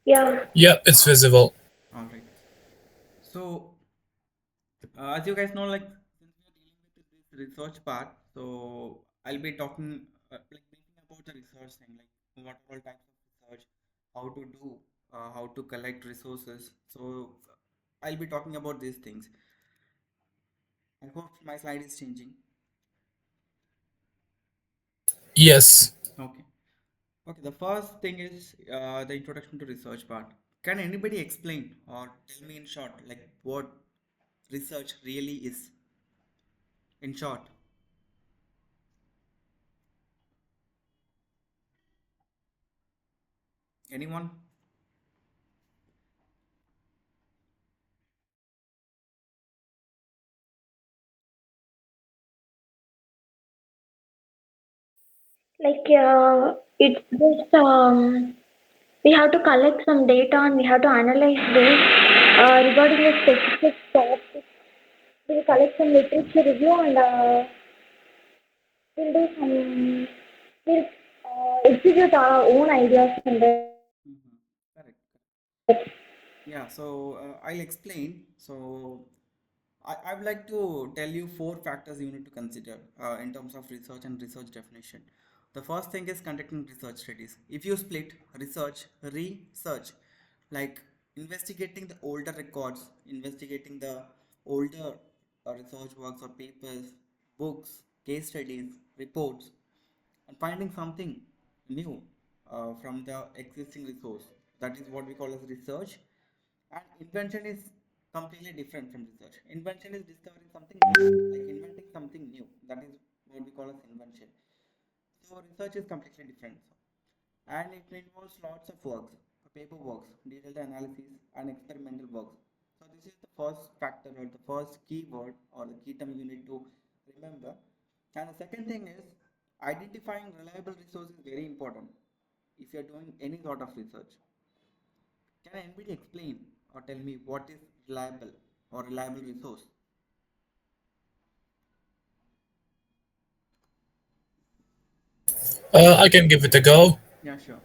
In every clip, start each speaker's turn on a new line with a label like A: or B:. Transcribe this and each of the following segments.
A: Yeah.
B: Yeah, it's visible.
C: All right. So, as you guys know, like since we are dealing with this research part, so I'll be talking like briefing about the research thing, like what are all types of research, how to do, how to collect resources. So, I'll be talking about these things. I hope my slide is changing.
B: Yes.
C: Okay. Okay. The first thing is the introduction to research part. Can anybody explain or tell me in short, like what research really is? In short, anyone?
A: Like it's just we have to collect some data and we have to analyze this regarding a specific topic. We'll collect some literature review and we'll do some. We'll execute our own ideas in this.
C: Mm-hmm. Correct. Yeah, so I'll explain. So I would like to tell you four factors you need to consider in terms of research and research definition. The first thing is conducting research studies. If you split research, like investigating the older records, investigating the older research works or papers, books, case studies, reports, and finding something new from the existing resource. That is what we call as research. And invention is completely different from research. Invention is discovering something new, like inventing something new. That is what we call as invention. So research is completely different. And it involves lots of works, paper works, detailed analysis, and experimental works. So this is the first factor or the first keyword or the key term you need to remember. And the second thing is identifying reliable resource is very important if you are doing any sort of research. Can anybody explain or tell me what is reliable or reliable resource?
B: I can give it a go.
C: Yeah, sure.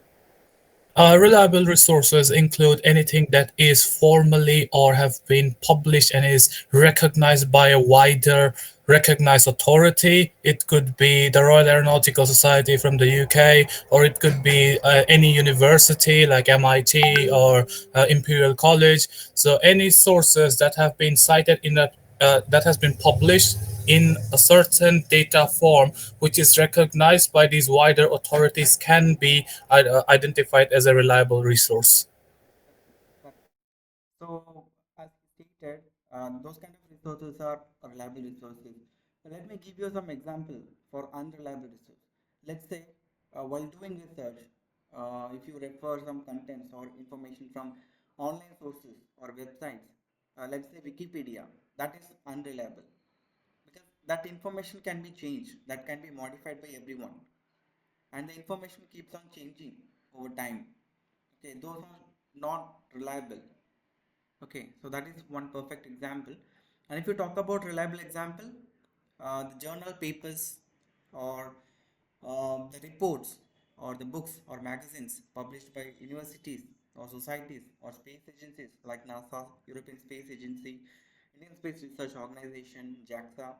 B: Reliable resources include anything that is formally or have been published and is recognized by a wider recognized authority. It could be the Royal Aeronautical Society from the UK, or it could be any university like MIT or Imperial College. So any sources that have been cited in a that has been published in a certain data form which is recognized by these wider authorities can be identified as a reliable resource.
C: Correct. So, as stated, those kind of resources are reliable resources. So let me give you some example for unreliable resource. Let's say, while doing research, if you refer some contents or information from online sources or websites, let's say Wikipedia, that is unreliable because that information can be changed, that can be modified by everyone, and the information keeps on changing over time. Okay, those are not reliable. Okay, so that is one perfect example. And if you talk about reliable example, the journal papers or the reports or the books or magazines published by universities or societies or space agencies like NASA, European Space Agency, Indian Space Research Organization, JAXA,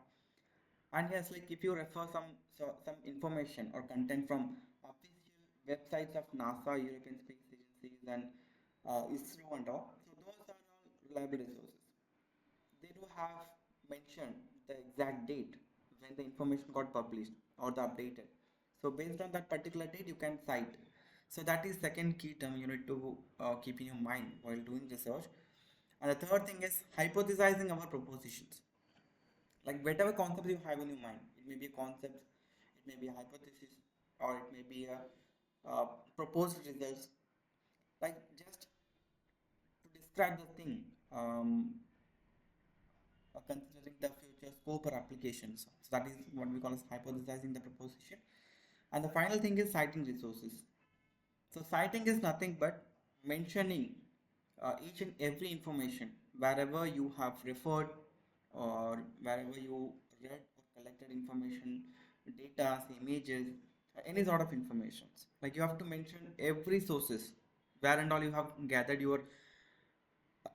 C: and yes, like if you refer some information or content from official websites of NASA, European Space Agencies, and ISRO and all, so those are all reliable resources. They do have mentioned the exact date when the information got published or the updated. So based on that particular date, you can cite. So that is second key term you need to keep in your mind while doing research. And the third thing is hypothesizing our propositions, like whatever concept you have in your mind. It may be a concept, it may be a hypothesis, or it may be a proposed results, like just to describe the thing, considering the future scope or applications. So that is what we call as hypothesizing the proposition. And the final thing is citing resources. So citing is nothing but mentioning each and every information wherever you have referred or wherever you read or collected information, data, images, any sort of information. Like you have to mention every sources where and all you have gathered your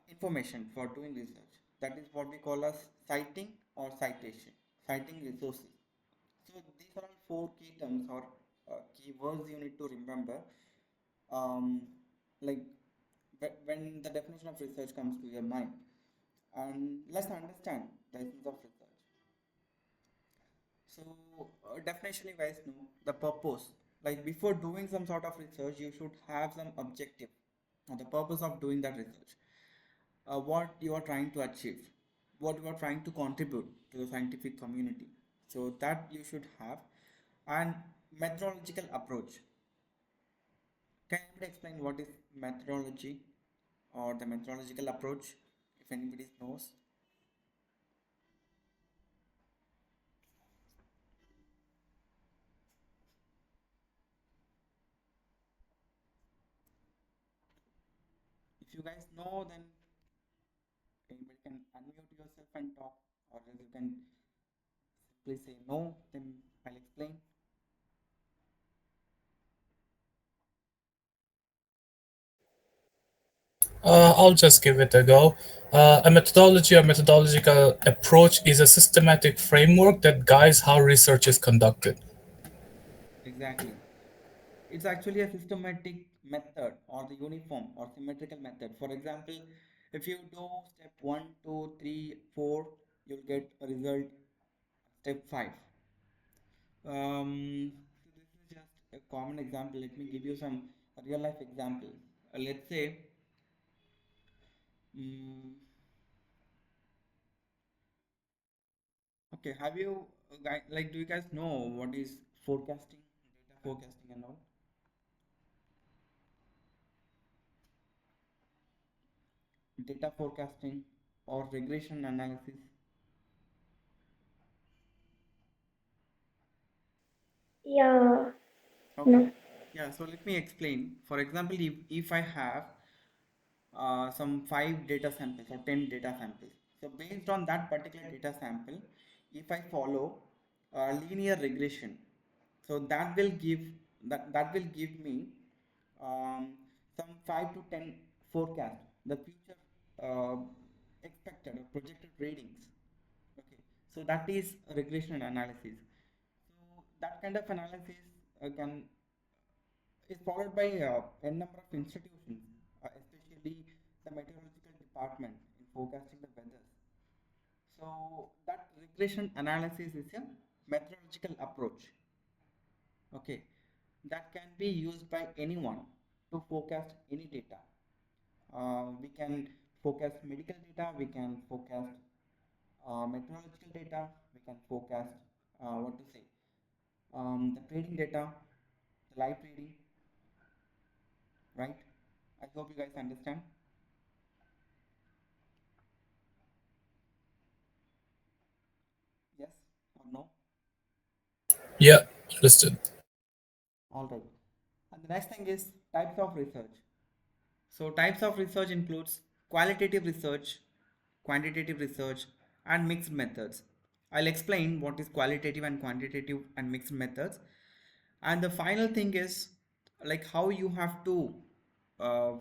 C: information for doing research. That is what we call as citing or citation, citing resources. So these are all four key terms or keywords you need to remember. Um, like when the definition of research comes to your mind, and let's understand the essence of research. So definition you guys know the purpose. Like before doing some sort of research, you should have some objective or the purpose of doing that research. What you are trying to achieve, what you are trying to contribute to the scientific community. So that you should have, and methodological approach. Can anybody explain what is methodology or the methodological approach? If anybody knows, if you guys know, then anybody can unmute yourself and talk, or else you can simply say no. Then I'll explain.
B: I'll just give it a go. A methodology or methodological approach is a systematic framework that guides how research is conducted.
C: Exactly. It's actually a systematic method or the uniform or symmetrical method. For example, if you do step 1, 2, 3, 4, you'll get a result step 5. So this is just a common example. Let me give you some real life example. Let's say, mm okay, have you guys, like, do you guys know what is forecasting, data forecasting and all? Data forecasting or regression analysis?
A: Yeah,
C: Okay.
A: no.
C: Yeah, so let me explain. For example, if I have some 5 data samples or 10 data samples, so based on that particular data sample, if I follow linear regression, so that will give me um, some 5 to 10 forecast the future uh, expected or projected readings. Okay, so that is regression analysis. So that kind of analysis can is followed by a number of institutions, especially the meteorological department in forecasting the weather. So that regression analysis is a methodological approach. Okay, that can be used by anyone to forecast any data. We can forecast medical data, we can forecast meteorological data, we can forecast what to say, the trading data, the live trading, right? I hope you guys understand. Yes or no?
B: Yeah, understood.
C: All right. And the next thing is types of research. So types of research includes qualitative research, quantitative research, and mixed methods. I'll explain what is qualitative and quantitative and mixed methods. And the final thing is like how you have to uh,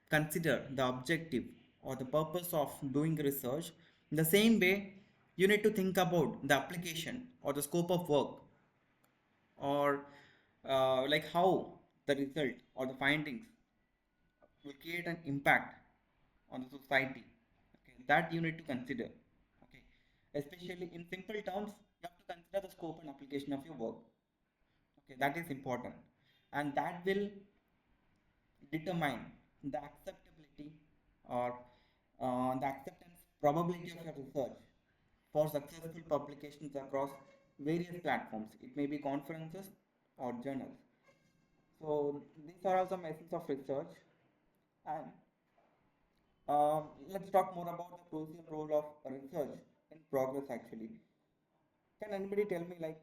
C: consider the objective or the purpose of doing research. In the same way, you need to think about the application or the scope of work, or like how the result or the findings will create an impact on the society. Okay, that you need to consider. Okay, especially in simple terms, you have to consider the scope and application of your work. Okay, that is important, and that will determine the acceptability or the acceptance probability of your research for successful publications across various platforms. It may be conferences or journals. So these are all some essence of research, and let's talk more about the crucial role of research in progress. Actually, can anybody tell me like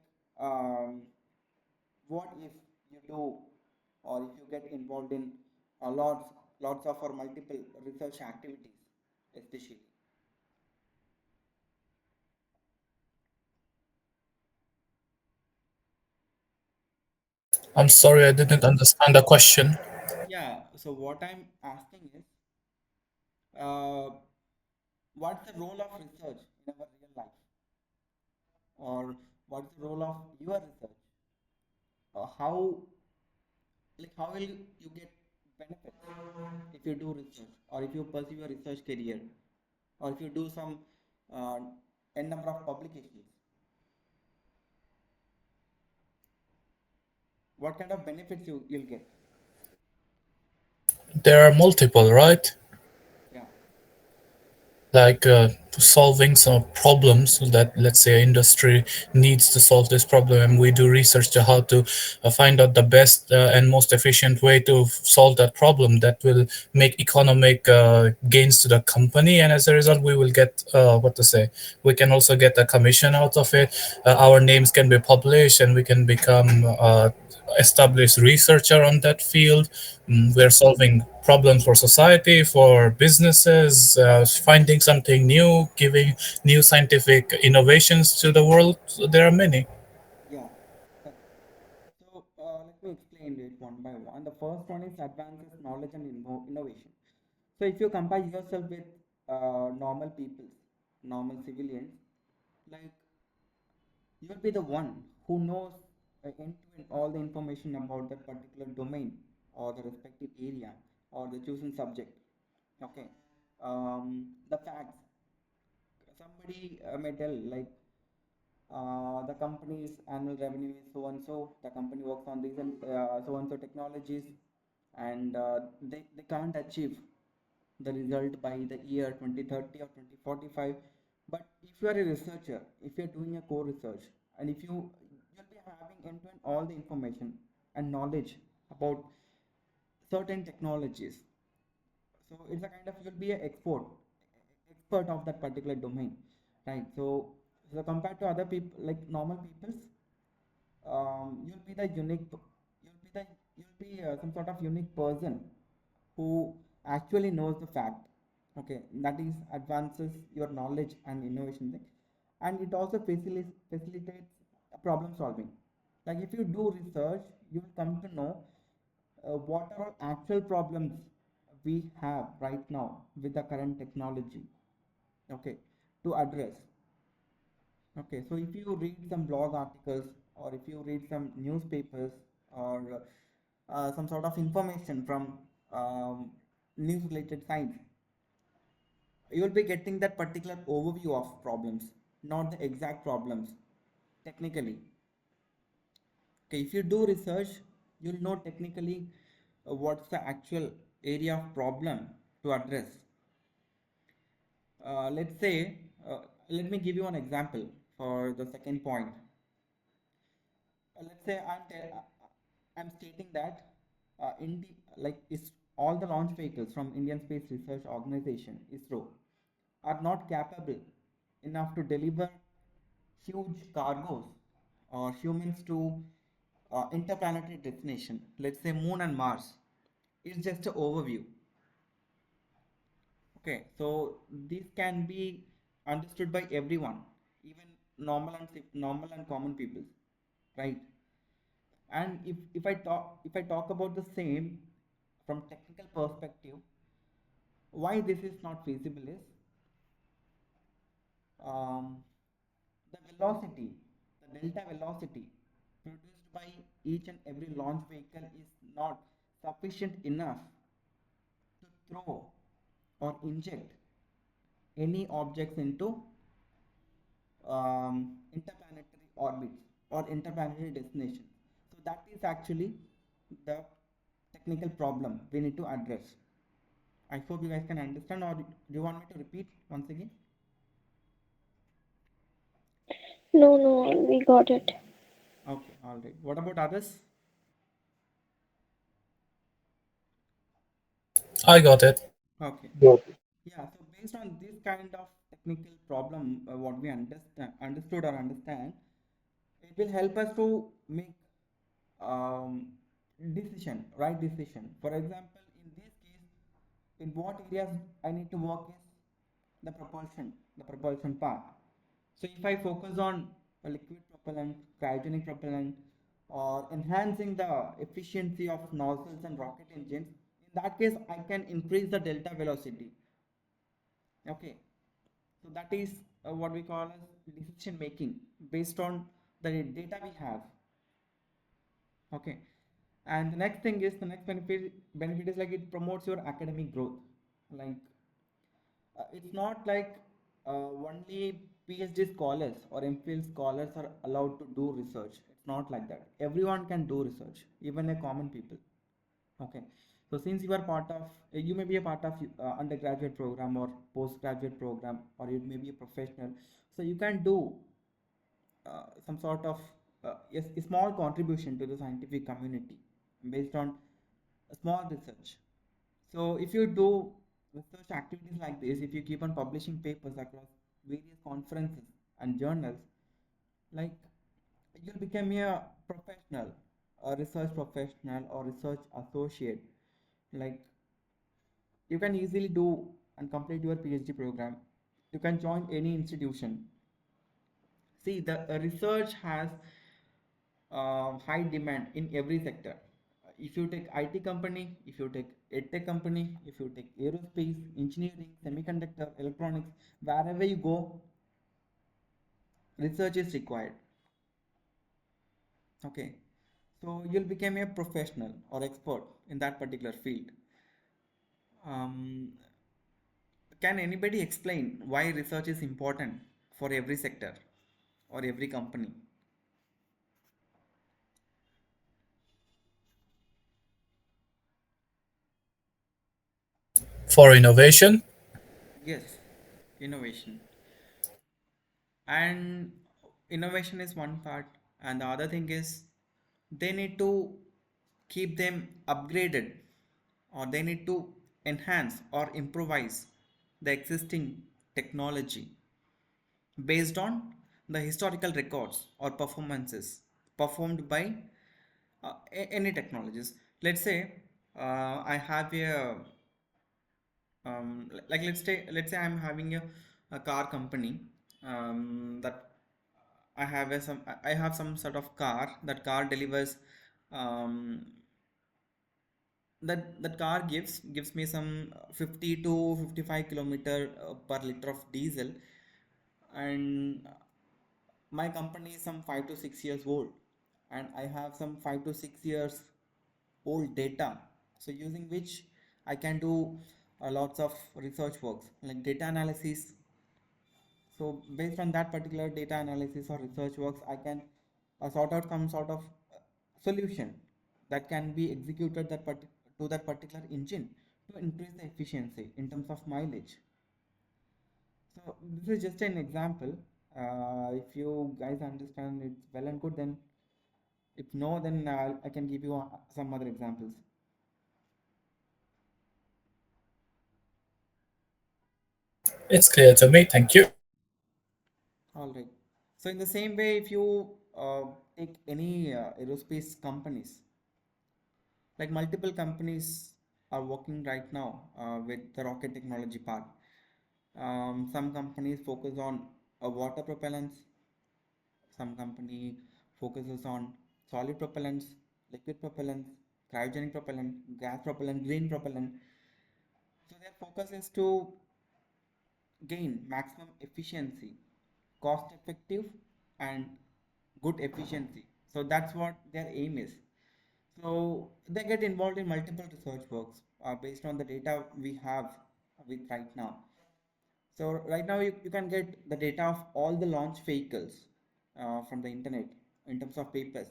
C: what if you do or if you get involved in lots of or multiple research activities, especially?
B: I'm sorry, I didn't understand the question.
C: Yeah. So what I'm asking is, uh, what's the role of research in our real life, or what's the role of your research? How, like, how will you get benefits if you do research, or if you pursue your research career, or if you do some uh, n number of publications? What kind of benefits you'll get?
B: There are multiple, right?
C: Yeah,
B: Like solving some problems that, let's say, industry needs to solve this problem, and we do research to how to find out the best and most efficient way to solve that problem that will make economic gains to the company, and as a result we will get what to say, we can also get a commission out of it. Our names can be published and we can become established researcher on that field. We're solving problems for society, for businesses, finding something new, giving new scientific innovations to the world. So there are many.
C: yeah, correct. So let me explain it one by one. The first one is advances knowledge and innovation. So if you compare yourself with normal people, normal civilians, like, you'll be the one who knows end to end all the information about that particular domain or the respective area or the chosen subject. Okay. The facts. Somebody may tell, like, the company's annual revenue is so and so. The company works on these and so and so technologies, and they can't achieve the result by the year 2030 or 2045. But if you are a researcher, if you are doing a core research, and if you'll be having end-to-end all the information and knowledge about certain technologies, so it's a kind of, you'll be an expert of that particular domain, right? So compared to other people, like normal peoples, you'll be the unique, you'll be some sort of unique person who actually knows the fact. Okay, that is advances your knowledge and innovation thing. And it also facilitates problem solving. Like, if you do research, you will come to know what are all actual problems we have right now with the current technology, okay, to address. Okay, so if you read some blog articles, or if you read some newspapers, or some sort of information from news related sites, you will be getting that particular overview of problems, not the exact problems technically. Okay, if you do research, you'll know technically what's the actual area of problem to address. Let's say, let me give you an example for the second point. Let's say I'm stating that is all the launch vehicles from Indian Space Research Organization (ISRO) are not capable enough to deliver huge cargoes or humans to interplanetary destination. Let's say Moon and Mars. It's just an overview. Okay, so this can be understood by everyone, even normal and common people, right? And if I talk about the same from technical perspective, why this is not feasible is, um, the velocity, the delta velocity produced by each and every launch vehicle is not sufficient enough to throw or inject any objects into interplanetary orbits or interplanetary destinations. So that is actually the technical problem we need to address. I hope you guys can understand, or do you want me to repeat once again?
A: No, no, we got it.
C: Okay, all right. What about others?
B: I got it.
C: Okay. Yeah, so based on this kind of technical problem, what we understood or understand, it will help us to make um, right decision. For example, in this case, in what areas I need to work is the propulsion part. So if I focus on a liquid propellant, cryogenic propellant, or enhancing the efficiency of nozzles and rocket engines, In that case, I can increase the delta velocity. Okay, so that is what we call as decision making based on the data we have. Okay, and the next thing is, the next benefit is like it promotes your academic growth. Like it's not like only PhD scholars or MPhil scholars are allowed to do research. It's not like that. Everyone can do research, even a common people. Okay, so since you are part of, you may be a part of undergraduate program or postgraduate program, or you may be a professional, so you can do some sort of yes, a small contribution to the scientific community based on a small research. So if you do research activities like this, if you keep on publishing papers across various conferences and journals, like you'll become a professional, a research professional or research associate. Like you can easily do and complete your PhD program. You can join any institution. See, the research has high demand in every sector. If you take IT company, if you take EdTech company, if you take aerospace, engineering, semiconductor, electronics, wherever you go, research is required. Okay, so you'll become a professional or expert in that particular field. Um, can anybody explain why research is important for every sector or every company?
B: For innovation.
C: Yes, innovation. And innovation is one part, and the other thing is they need to keep them upgraded, or they need to enhance or improvise the existing technology based on the historical records or performances performed by any technologies. Let's say I have a like let's say I'm having a car company, that I have some sort of car. That car delivers, um, that car gives me some 50 to 55 kilometer per liter of diesel, and my company is some 5 to 6 years old, and I have some 5 to 6 years old data, so using which I can do lots of research works like data analysis. So based on that particular data analysis or research works, I can sort out some sort of solution that can be executed to that particular engine to increase the efficiency in terms of mileage. So this is just an example. If you guys understand it's well and good, then if no, then I can give you some other examples.
B: It's clear to me. Thank you.
C: All right. So in the same way, if you take any aerospace companies, like multiple companies are working right now with the rocket technology part. Some companies focus on water propellants. Some company focuses on solid propellants, liquid propellants, cryogenic propellant, gas propellant, green propellant. So their focus is to gain maximum efficiency, cost effective, and good efficiency. So that's what their aim is. So they get involved in multiple research works based on the data we have with right now. So right now you can get the data of all the launch vehicles from the internet in terms of papers.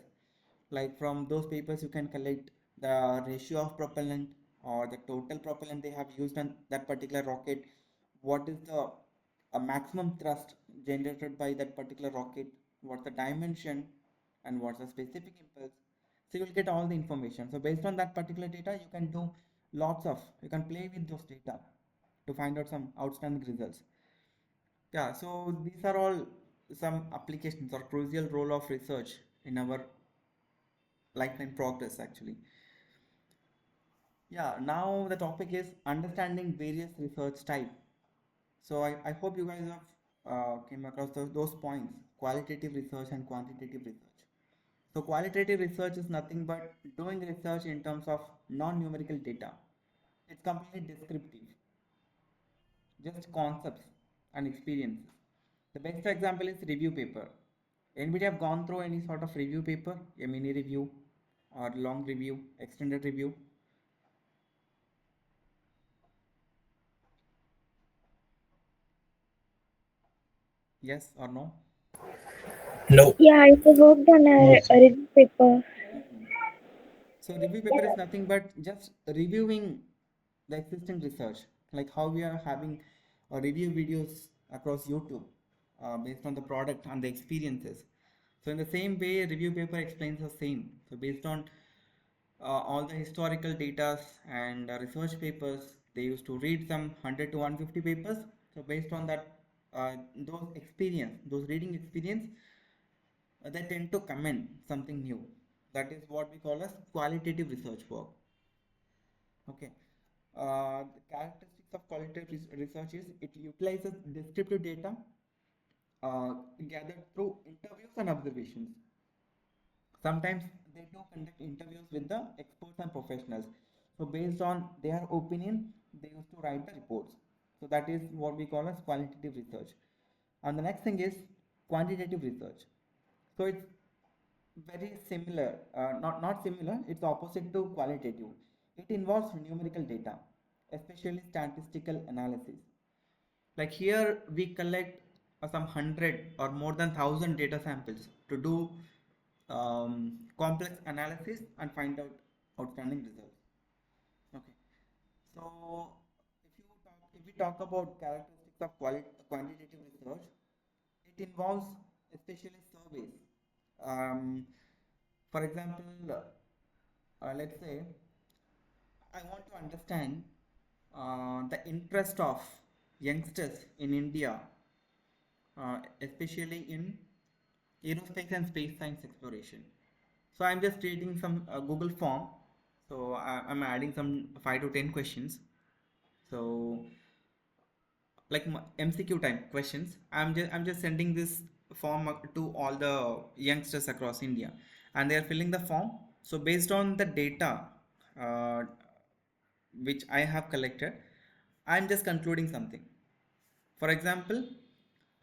C: Like from those papers you can collect the ratio of propellant or the total propellant they have used on that particular rocket. What is the maximum thrust generated by that particular rocket? What's the dimension and what's the specific impulse? So you will get all the information. So based on that particular data, you can do you can play with those data to find out some outstanding results. Yeah, so these are all some applications or crucial role of research in our lifetime progress actually. Yeah, now the topic is understanding various research type. So I hope you guys have came across those points, qualitative research and quantitative research. So qualitative research is nothing but doing research in terms of non-numerical data. It's completely descriptive, just concepts and experiences. The best example is review paper. Anybody have gone through any sort of review paper, a mini review or long review, extended review? Yes or no?
B: No.
A: Yeah, I worked on
D: No,
A: a
D: sir.
A: review paper.
C: Mhm. So review paper is nothing but just reviewing the existing research, like how we are having review videos across YouTube based on the product and the experiences. So in the same way, review paper explains the same. So based on all the historical data and research papers, they used to read some 100 to 150 papers. So based on that, those reading experience, they tend to comment something new. That is what we call as qualitative research work. Okay. The characteristics of qualitative research is it utilizes descriptive data gathered through interviews and observations. Sometimes they do conduct interviews with the experts and professionals. So based on their opinion, they used to write the reports. So that is what we call as qualitative research. And the next thing is quantitative research. So it's very similar, not similar, it's opposite to qualitative. It involves numerical data, especially statistical analysis. Like here, we collect some 100 or more than 1,000 data samples to do complex analysis and find out outstanding results. Okay, so if we talk about characteristics of quantitative research, it involves especially surveys. Um, for example, let's say I want to understand the interest of youngsters in India, especially in aerospace and space science exploration. So I'm just creating some Google form. So I'm adding some 5 to 10 questions. So like MCQ type questions. I'm just sending this form to all the youngsters across India, and they are filling the form. So based on the data uh, which I have collected, I'm just concluding something. For example,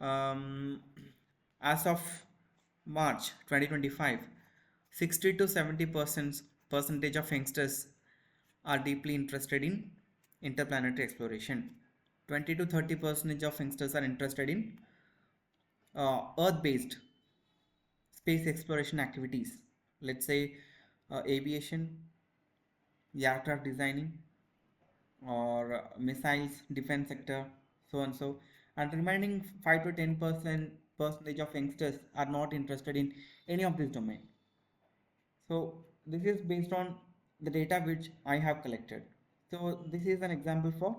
C: um, as of March 2025, 60 to 70% percentage of youngsters are deeply interested in interplanetary exploration. 20 to 30 percentage of youngsters are interested in Earth-based space exploration activities. Let's say aviation, aircraft designing, or missiles, defense sector, so and so. And remaining 5 to 10% percentage of youngsters are not interested in any of this domain. So this is based on the data which I have collected. So this is an example for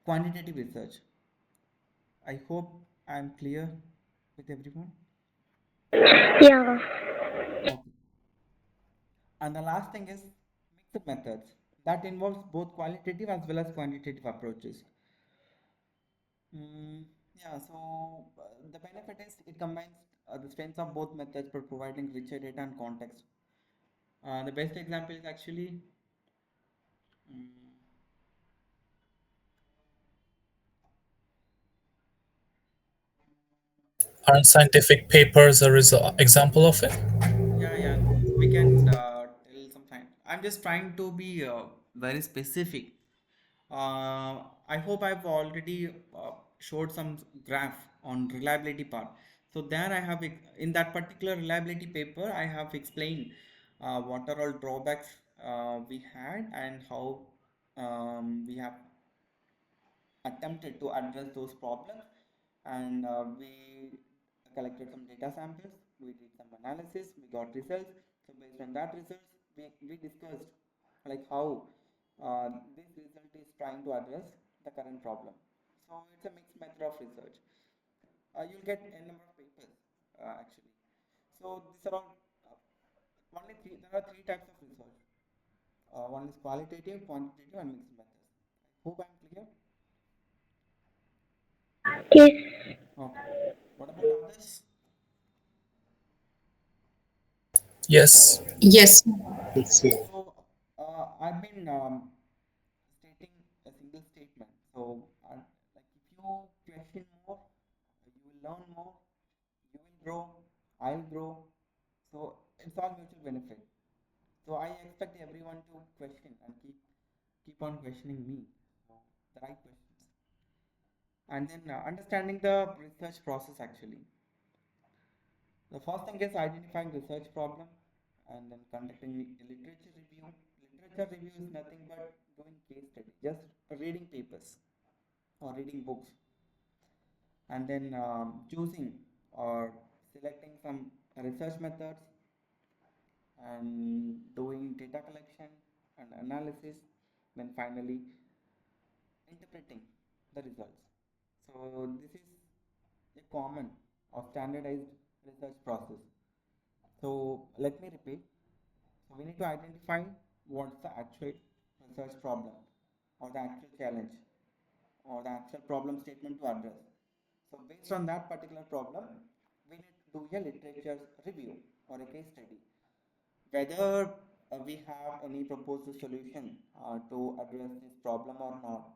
C: quantitative research. I hope I am clear with everyone.
A: Yeah.
C: Okay. And the last thing is mixed methods that involves both qualitative as well as quantitative approaches. Mm, yeah, so the benefit is it combines the strengths of both methods for providing richer data and context. The best example is actually mm,
B: Aren't scientific papers a example of it?
C: yeah, we can tell some time. I'm just trying to be very specific. I hope I've already showed some graph on reliability part. So there I have in that particular reliability paper, I have explained what are all drawbacks we had and how we have attempted to address those problems. And we collected some data samples, we did some analysis, we got results. So based on that results, we discussed like how this result is trying to address the current problem. So it's a mixed method of research. You'll get a number of papers actually. So these are all only three. There are three types of research. One is qualitative, quantitative, and mixed methods. I hope I'm clear.
A: Yes.
C: Okay. What about others?
B: Yes.
D: Yes. Yes, sir.
C: So I've been questioning me the right questions. And then understanding the research process actually. The first thing is identifying research problem and then conducting a literature review. Literature review is nothing but doing case study, just reading papers or reading books, and then choosing or selecting some research methods and doing data collection and analysis, then finally interpreting the results. So this is a common or standardized research process. So let me repeat. So we need to identify what's the actual research problem or the actual challenge or the actual problem statement to address. So based on that particular problem, we need to do a literature review or a case study. Whether we have any proposed solution to address this problem or not,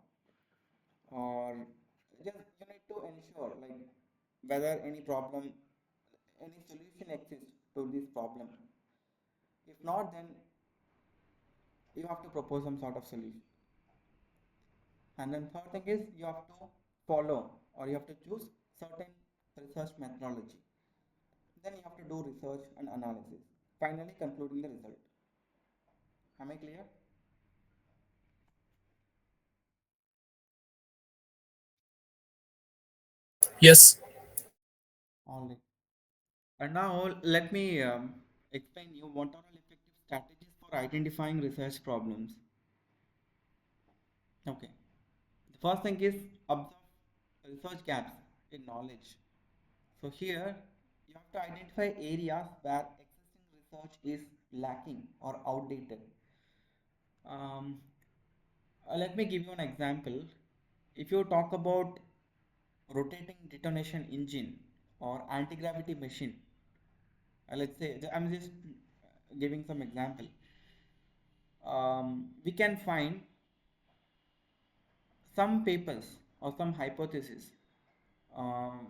C: or just you need to ensure like whether any problem, any solution exists to this problem. If not, then you have to propose some sort of solution. And then third thing is you have to follow or you have to choose certain research methodology. Then you have to do research and analysis. Finally concluding the result. Am I clear?
B: Yes.
C: All right. And now let me explain you what are all effective strategies for identifying research problems. Okay. The first thing is observe research gaps in knowledge. So here you have to identify areas where existing research is lacking or outdated. Um, Let me give you an example. If you talk about rotating detonation engine or anti-gravity machine, let's say I'm just giving some example. We can find some papers or some hypotheses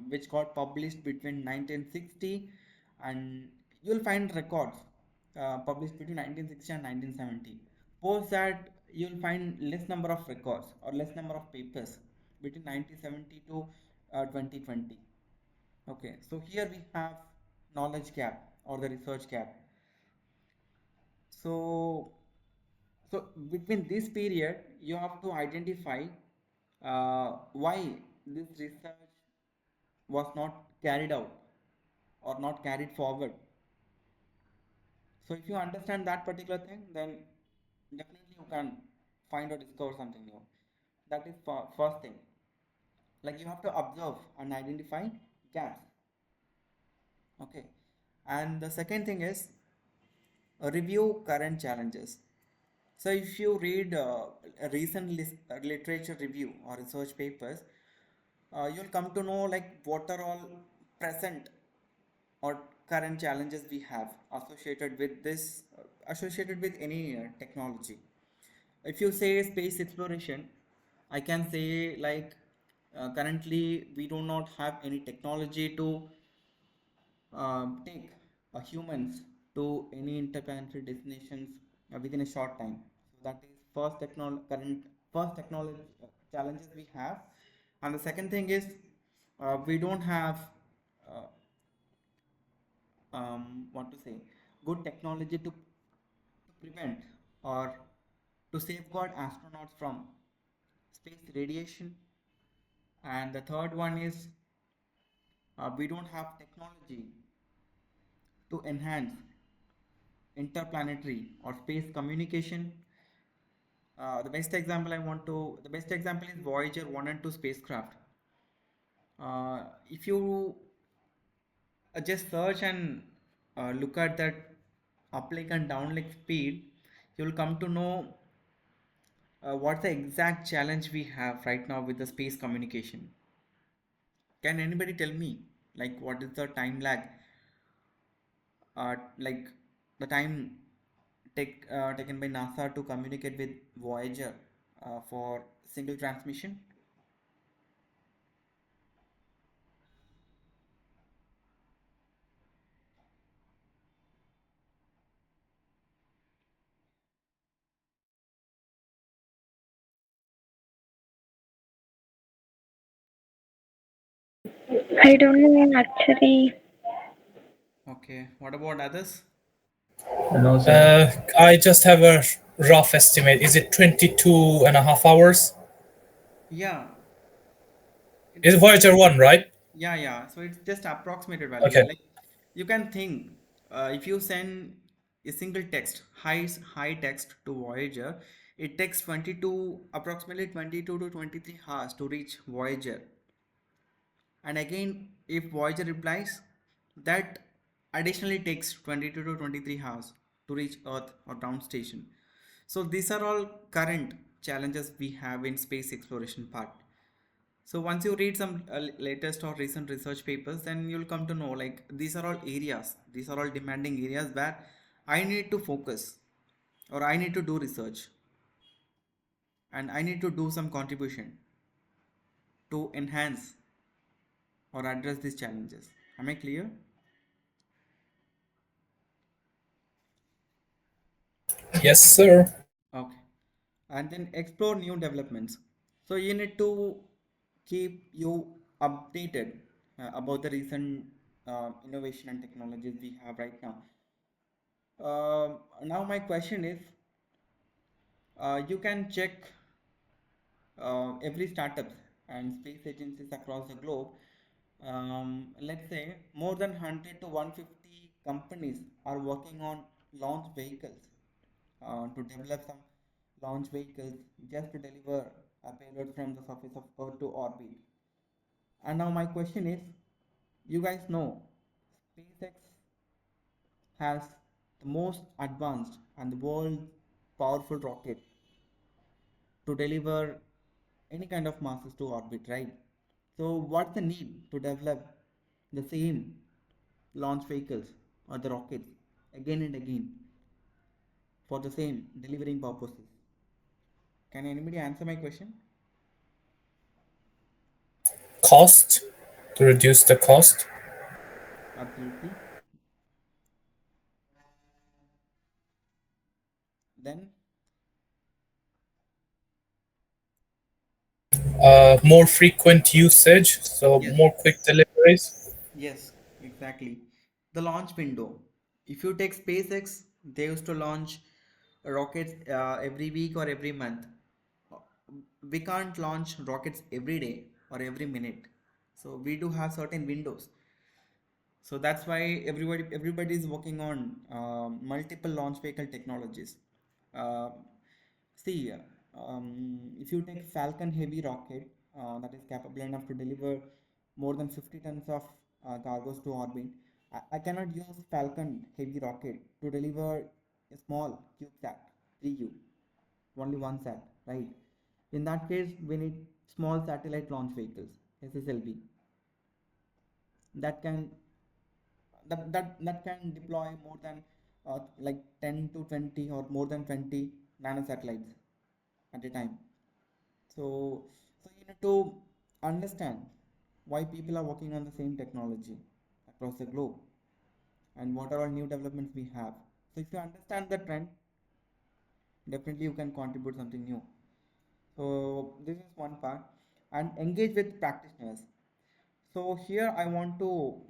C: which got published between 1960 and you'll find records published between 1960 and 1970. Post that you'll find less number of records or less number of papers between 1970 to 2020. Okay, so here we have knowledge gap or the research gap. So so between this period, you have to identify why this research was not carried out or not carried forward. So if you understand that particular thing, then definitely you can find or discover something new. That is first thing. Like you have to observe and identify gaps. Okay. And the second thing is review current challenges. So if you read a recent literature review or research papers, you'll come to know like what are all present or current challenges we have associated with this, associated with any technology. If you say space exploration, I can say like currently we do not have any technology to take humans to any interplanetary destinations within a short time. So that is first technology challenges we have, and the second thing is we don't have uh, what to say good technology to prevent or to safeguard astronauts from space radiation, and the third one is we don't have technology to enhance interplanetary or space communication. The best example is Voyager 1 and 2 spacecraft. If you just search and look at that uplink and downlink speed, you'll come to know what's the exact challenge we have right now with the space communication. Can anybody tell me, like, what is the time lag? Like the time taken by NASA to communicate with Voyager for single transmission?
A: I don't know actually.
C: Okay, what about others?
D: No, sir.
B: I just have a rough estimate. Is it 22 and a half hours?
C: Yeah, it's
B: Is
C: just,
B: Voyager 1, right?
C: yeah. So it's just approximated value.
B: Okay.
C: Like you can think, if you send a single text, high text to Voyager, it takes 22, approximately 22 to 23 hours to reach Voyager. And again, if Voyager replies, that additionally takes 22 to 23 hours to reach Earth or ground station. So these are all current challenges we have in space exploration part. So once you read some latest or recent research papers, then you'll come to know like these are all areas, these are all demanding areas where I need to focus or I need to do research and I need to do some contribution to enhance or address these challenges. Am I clear?
B: Yes, sir.
C: Okay. And then explore new developments. So you need to keep you updated about the recent innovation and technologies we have right now. Now my question is, you can check every startup and space agencies across the globe. Let's say more than 100 to 150 companies are working on launch vehicles to develop some launch vehicles just to deliver a payload from the surface of Earth to orbit. And now my question is, you guys know SpaceX has the most advanced and the world's powerful rocket to deliver any kind of masses to orbit, right? So what's the need to develop the same launch vehicles or the rockets again and again for the same delivering purposes? Can anybody answer my question?
B: Cost, to reduce the cost.
C: Absolutely. Then,
B: More frequent usage, so
C: yes,
B: more quick deliveries.
C: yes, exactly. The launch window. If you take SpaceX, they used to launch rockets every week or every month. Uh, We can't launch rockets every day or every minute. So we do have certain windows. So that's why everybody is working on multiple launch vehicle technologies. Uh, See, if you take Falcon Heavy rocket that is capable enough to deliver more than 50 tons of cargoes to orbit, I cannot use Falcon Heavy rocket to deliver a small CubeSat 3U, only one sat, right? In that case, we need small satellite launch vehicles, SSLV, that can that can deploy more than like 10 to 20 or more than 20 nanosatellites at a time. So you need to understand why people are working on the same technology across the globe and what are all new developments we have. So if you understand the trend, definitely you can contribute something new. So this is one part. And engage with practitioners. So here I want to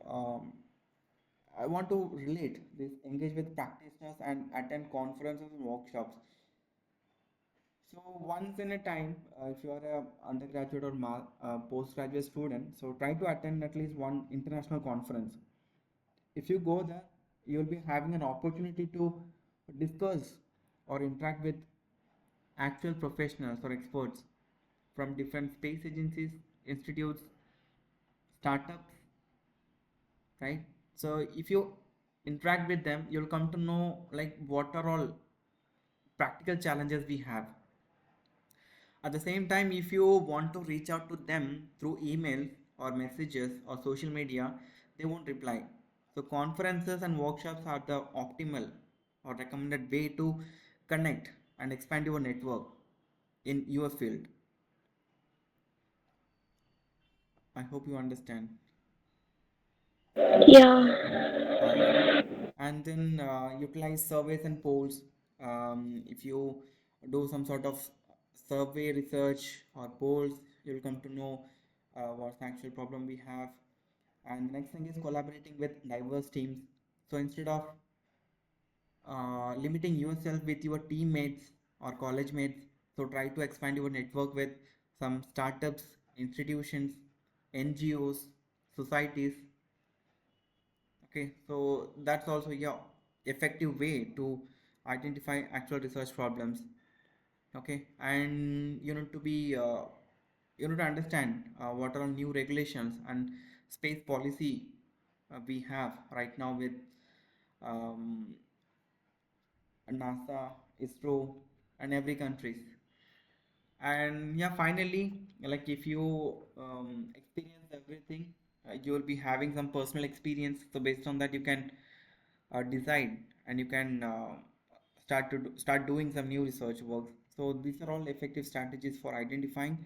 C: relate this, engage with practitioners and attend conferences and workshops. So once in a time, if you are a undergraduate or postgraduate student, so try to attend at least one international conference. If you go there, you will be having an opportunity to discuss or interact with actual professionals or experts from different space agencies, institutes, startups, right? So if you interact with them, you'll come to know like what are all practical challenges we have. At the same time, if you want to reach out to them through email or messages or social media, they won't reply. So conferences and workshops are the optimal or recommended way to connect and expand your network in your field. I hope you understand.
A: Yeah.
C: All right. And then utilize surveys and polls. If you do some sort of survey research or polls, you'll come to know what's the actual problem we have. And the next thing is collaborating with diverse teams. So instead of limiting yourself with your teammates or college mates, so try to expand your network with some startups, institutions, NGOs, societies. Okay, so that's also yeah effective way to identify actual research problems. Okay, and you need to be you need to understand what are new regulations and space policy we have right now with um, NASA, ISRO, and every countries. And yeah, finally, like if you experience everything, you will be having some personal experience. So based on that, you can decide and you can start doing some new research work. So these are all effective strategies for identifying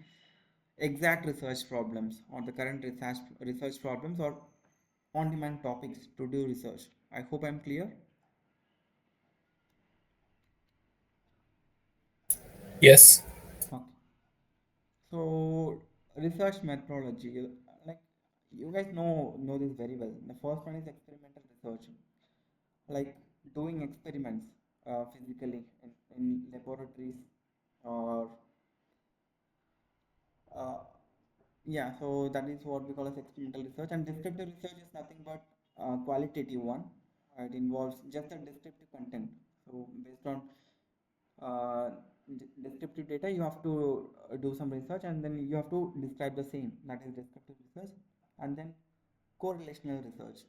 C: exact research problems or the current research problems or on-demand topics to do research. I hope I'm clear.
B: Yes.
C: Okay. So research methodology, like you guys know this very well. The first one is experimental research, like doing experiments physically in laboratories or uh, yeah. So that is what we call as experimental research. And descriptive research is nothing but qualitative one. It involves just the descriptive content. So based on uh, descriptive data, you have to do some research and then you have to describe the same. That is descriptive research. And then correlational research.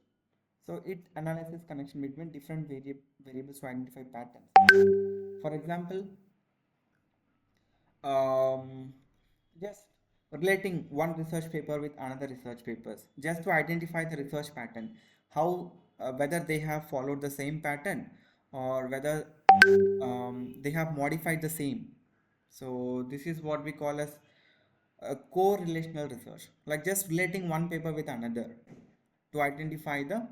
C: So it analyzes connection between different variables to identify patterns. For example, um, just relating one research paper with another research papers just to identify the research pattern, how whether they have followed the same pattern or whether they have modified the same. So this is what we call as a correlational research, like just relating one paper with another to identify the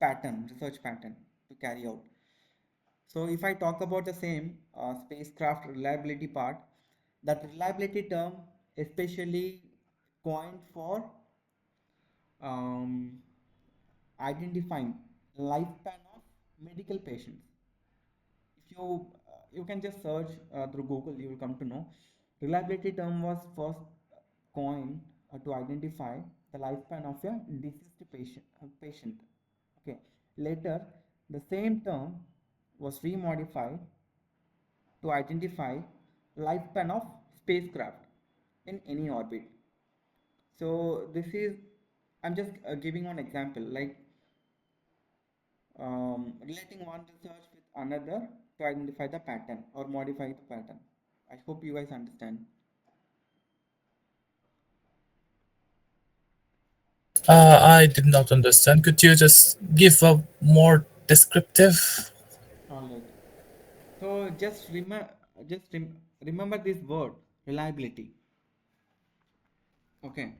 C: pattern, research pattern to carry out. So if I talk about the same spacecraft reliability part, that reliability term especially coined for um, identifying lifespan of medical patients. If you can just search through Google, you will come to know reliability term was first coined to identify the lifespan of a deceased patient. Okay, later the same term was remodified to identify lifespan of spacecraft in any orbit. So this is, I'm just giving one example, like relating one research with another to identify the pattern or modify the pattern. I hope you guys understand.
B: I did not understand. Could you just give a more descriptive?
C: All right. So just remember this word reliability. Okay.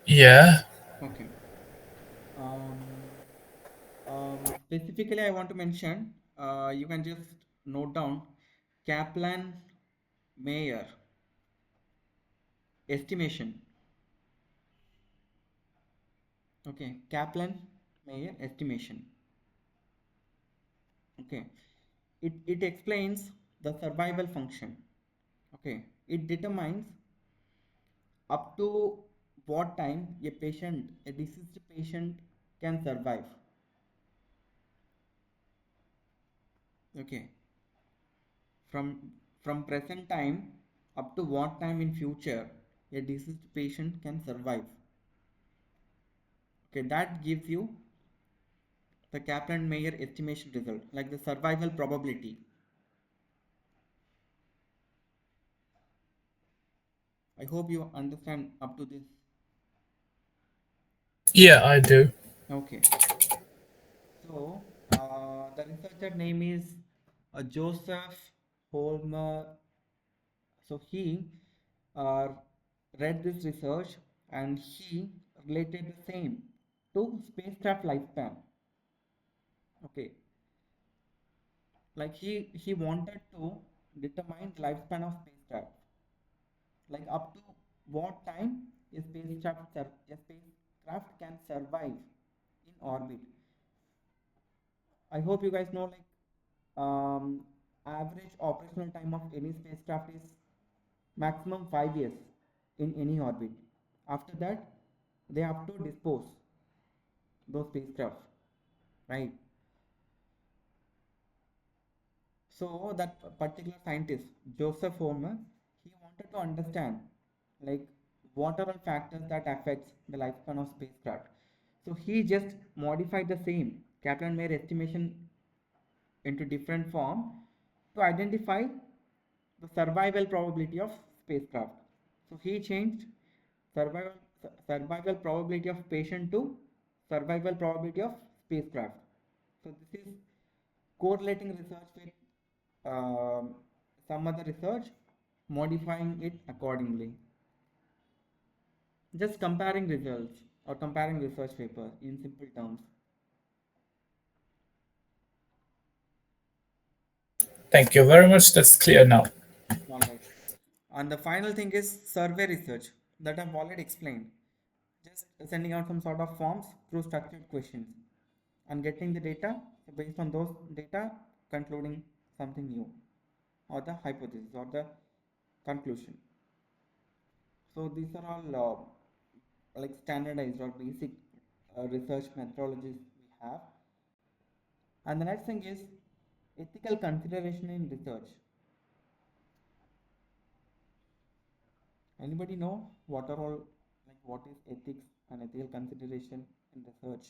B: Yeah.
C: Okay. Um, Specifically, I want to mention. You can just note down Kaplan Mayer estimation. Okay, Kaplan Mayer estimation. Okay, it explains the survival function. Okay, it determines up to what time a deceased patient can survive. Okay, from present time up to what time in future a deceased patient can survive. Okay, that gives you the Kaplan Mayer estimation result, like the survival probability. I hope you understand up to this.
B: Yeah, I do.
C: Okay. So, the researcher name is Joseph Holmer. So, he uh, read this research and he related the same to spacecraft lifespan. Okay, like he wanted to determine the lifespan of spacecraft. Like up to what time a spacecraft can survive in orbit. I hope you guys know, like, average operational time of any spacecraft is maximum 5 years in any orbit. After that, they have to dispose those spacecraft, right? So that particular scientist, Joseph Homer, he wanted to understand, like, what are all factors that affects the lifespan of spacecraft. So he just modified the same Kaplan-Meier estimation into different form to identify the survival probability of spacecraft. So he changed survival survival probability of patient to survival probability of spacecraft. So this is correlating research with some other research, modifying it accordingly. Just comparing results or comparing research paper in simple terms.
B: Thank you very much. That's clear now.
C: All right. And the final thing is survey research that I've already explained. Just sending out some sort of forms through structured questions and getting the data, based on those data, concluding something new or the hypothesis or the conclusion. So these are all like standardized or basic research methodologies we have. And the next thing is ethical consideration in research. Anybody know what are all, like, what is ethics and ethical consideration in research?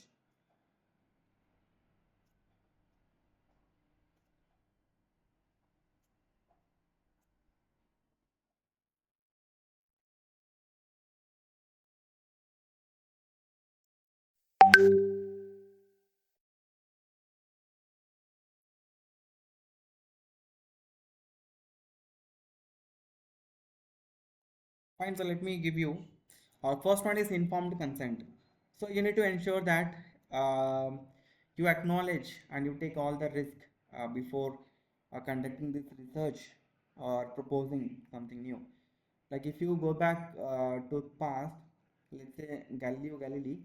C: Fine, so let me give you. Our first one is informed consent. So you need to ensure that you acknowledge and you take all the risk before conducting this research or proposing something new. Like if you go back to past, let's say Galileo Galilei,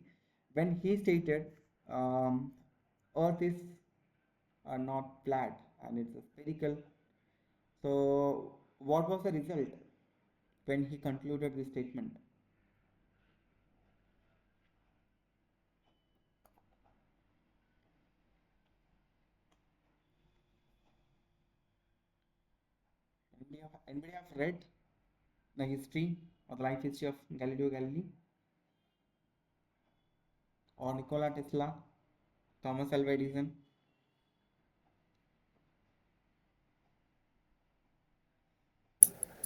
C: when he stated Earth is not flat and it's a spherical. So what was the result when he concluded this statement? Anybody have read the history or the life history of Galileo Galilei or Nikola Tesla, Thomas Alva Edison?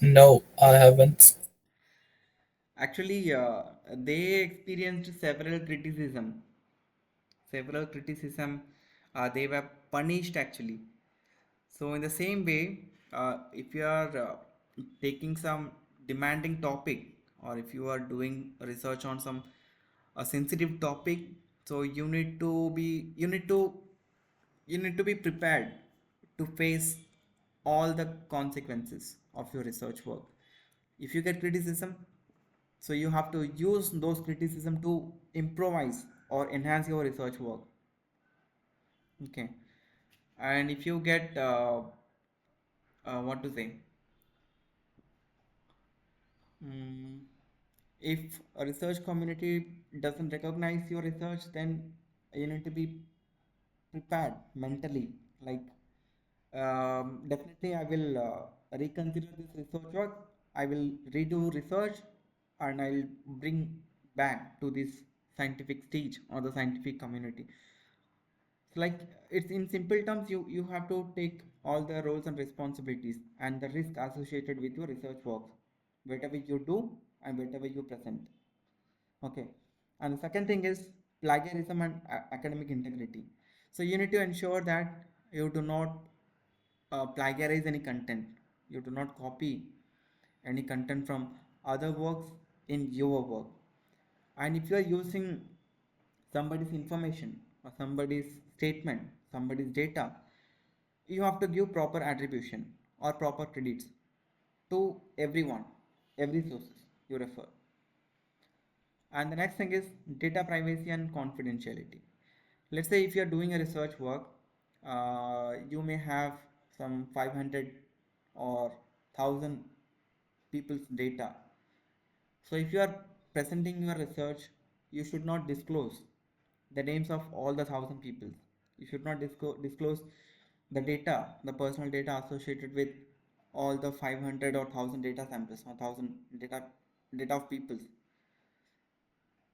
B: No, I haven't.
C: Actually, they experienced several criticism. They were punished actually. So in the same way, if you are taking some demanding topic or if you are doing research on some a sensitive topic, so you need to be prepared to face all the consequences of your research work. If you get criticism, so you have to use those criticism to improvise or enhance your research work. Okay. And if you get what to say, mm, if a research community doesn't recognize your research, then you need to be prepared mentally, like, definitely I will reconsider this research work, I will redo research, and I'll bring back to this scientific stage or the scientific community. So, like, it's in simple terms, you have to take all the roles and responsibilities and the risk associated with your research work, whatever you do and whatever you present. Okay. And the second thing is plagiarism and academic integrity. So you need to ensure that you do not plagiarize any content. You do not copy any content from other works in your work. And if you are using somebody's information or somebody's statement, somebody's data, you have to give proper attribution or proper credits to everyone, every sources you refer. And the next thing is data privacy and confidentiality. Let's say if you are doing a research work, you may have some 500 or 1000 people's data. So if you are presenting your research, you should not disclose the names of all the 1000 people. You should not disclose the data, the personal data associated with all the 500 or 1000 data samples or 1000 data of people.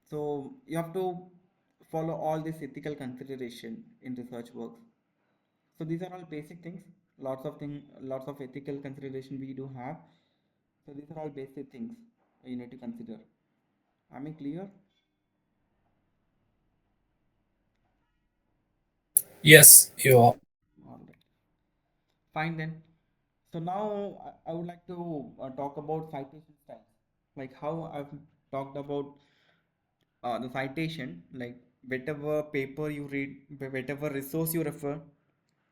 C: So you have to follow all this ethical consideration in research works. So these are all basic things. Lots of ethical consideration we do have. So these are all basic things you need to consider. Am I clear?
B: Yes, you are.
C: All right. Fine then. So now I would like to talk about citation styles. Like how I've talked about the citation, like whatever paper you read, whatever resource you refer,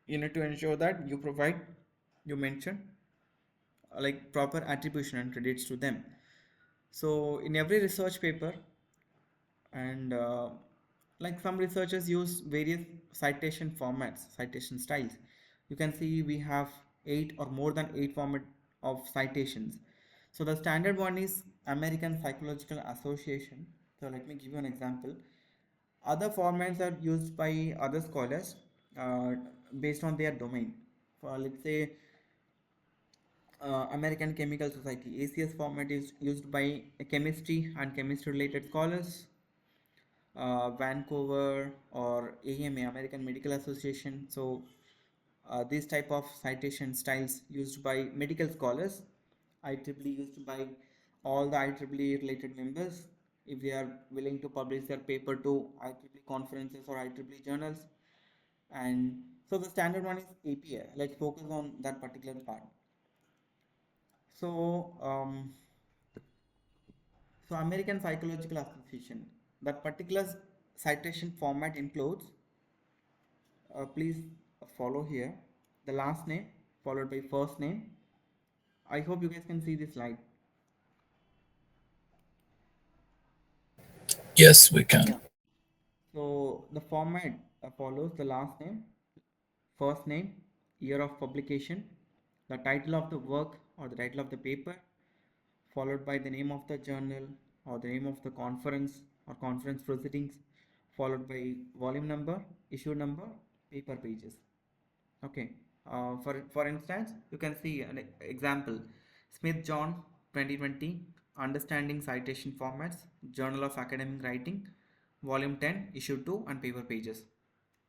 C: you need to ensure that you mention like proper attribution and credits to them. So in every research paper, and like some researchers use various citation formats, citation styles. You can see we have 8 or more than 8 format of citations. So the standard one is American Psychological Association. So let me give you an example. Other formats are used by other scholars uh, based on their domain. For let's say American Chemical Society ACS format is used by chemistry and chemistry related scholars. Vancouver or AMA, American Medical Association. So these type of citation styles used by medical scholars, IEEE used by all the IEEE related members if they are willing to publish their paper to IEEE conferences or IEEE journals. And so the standard one is APA. Let's focus on that particular part. So American Psychological Association, that particular citation format includes, please follow here, the last name followed by first name. I hope you guys can see this slide.
B: Yes, we can.
C: Yeah. So the format follows the last name, first name, year of publication, the title of the work or the title of the paper, followed by the name of the journal or the name of the conference or conference proceedings, followed by volume number, issue number, paper pages. Okay. For instance, you can see an example. Smith John 2020, Understanding Citation Formats, Journal of Academic Writing, Volume 10, Issue 2, and paper pages.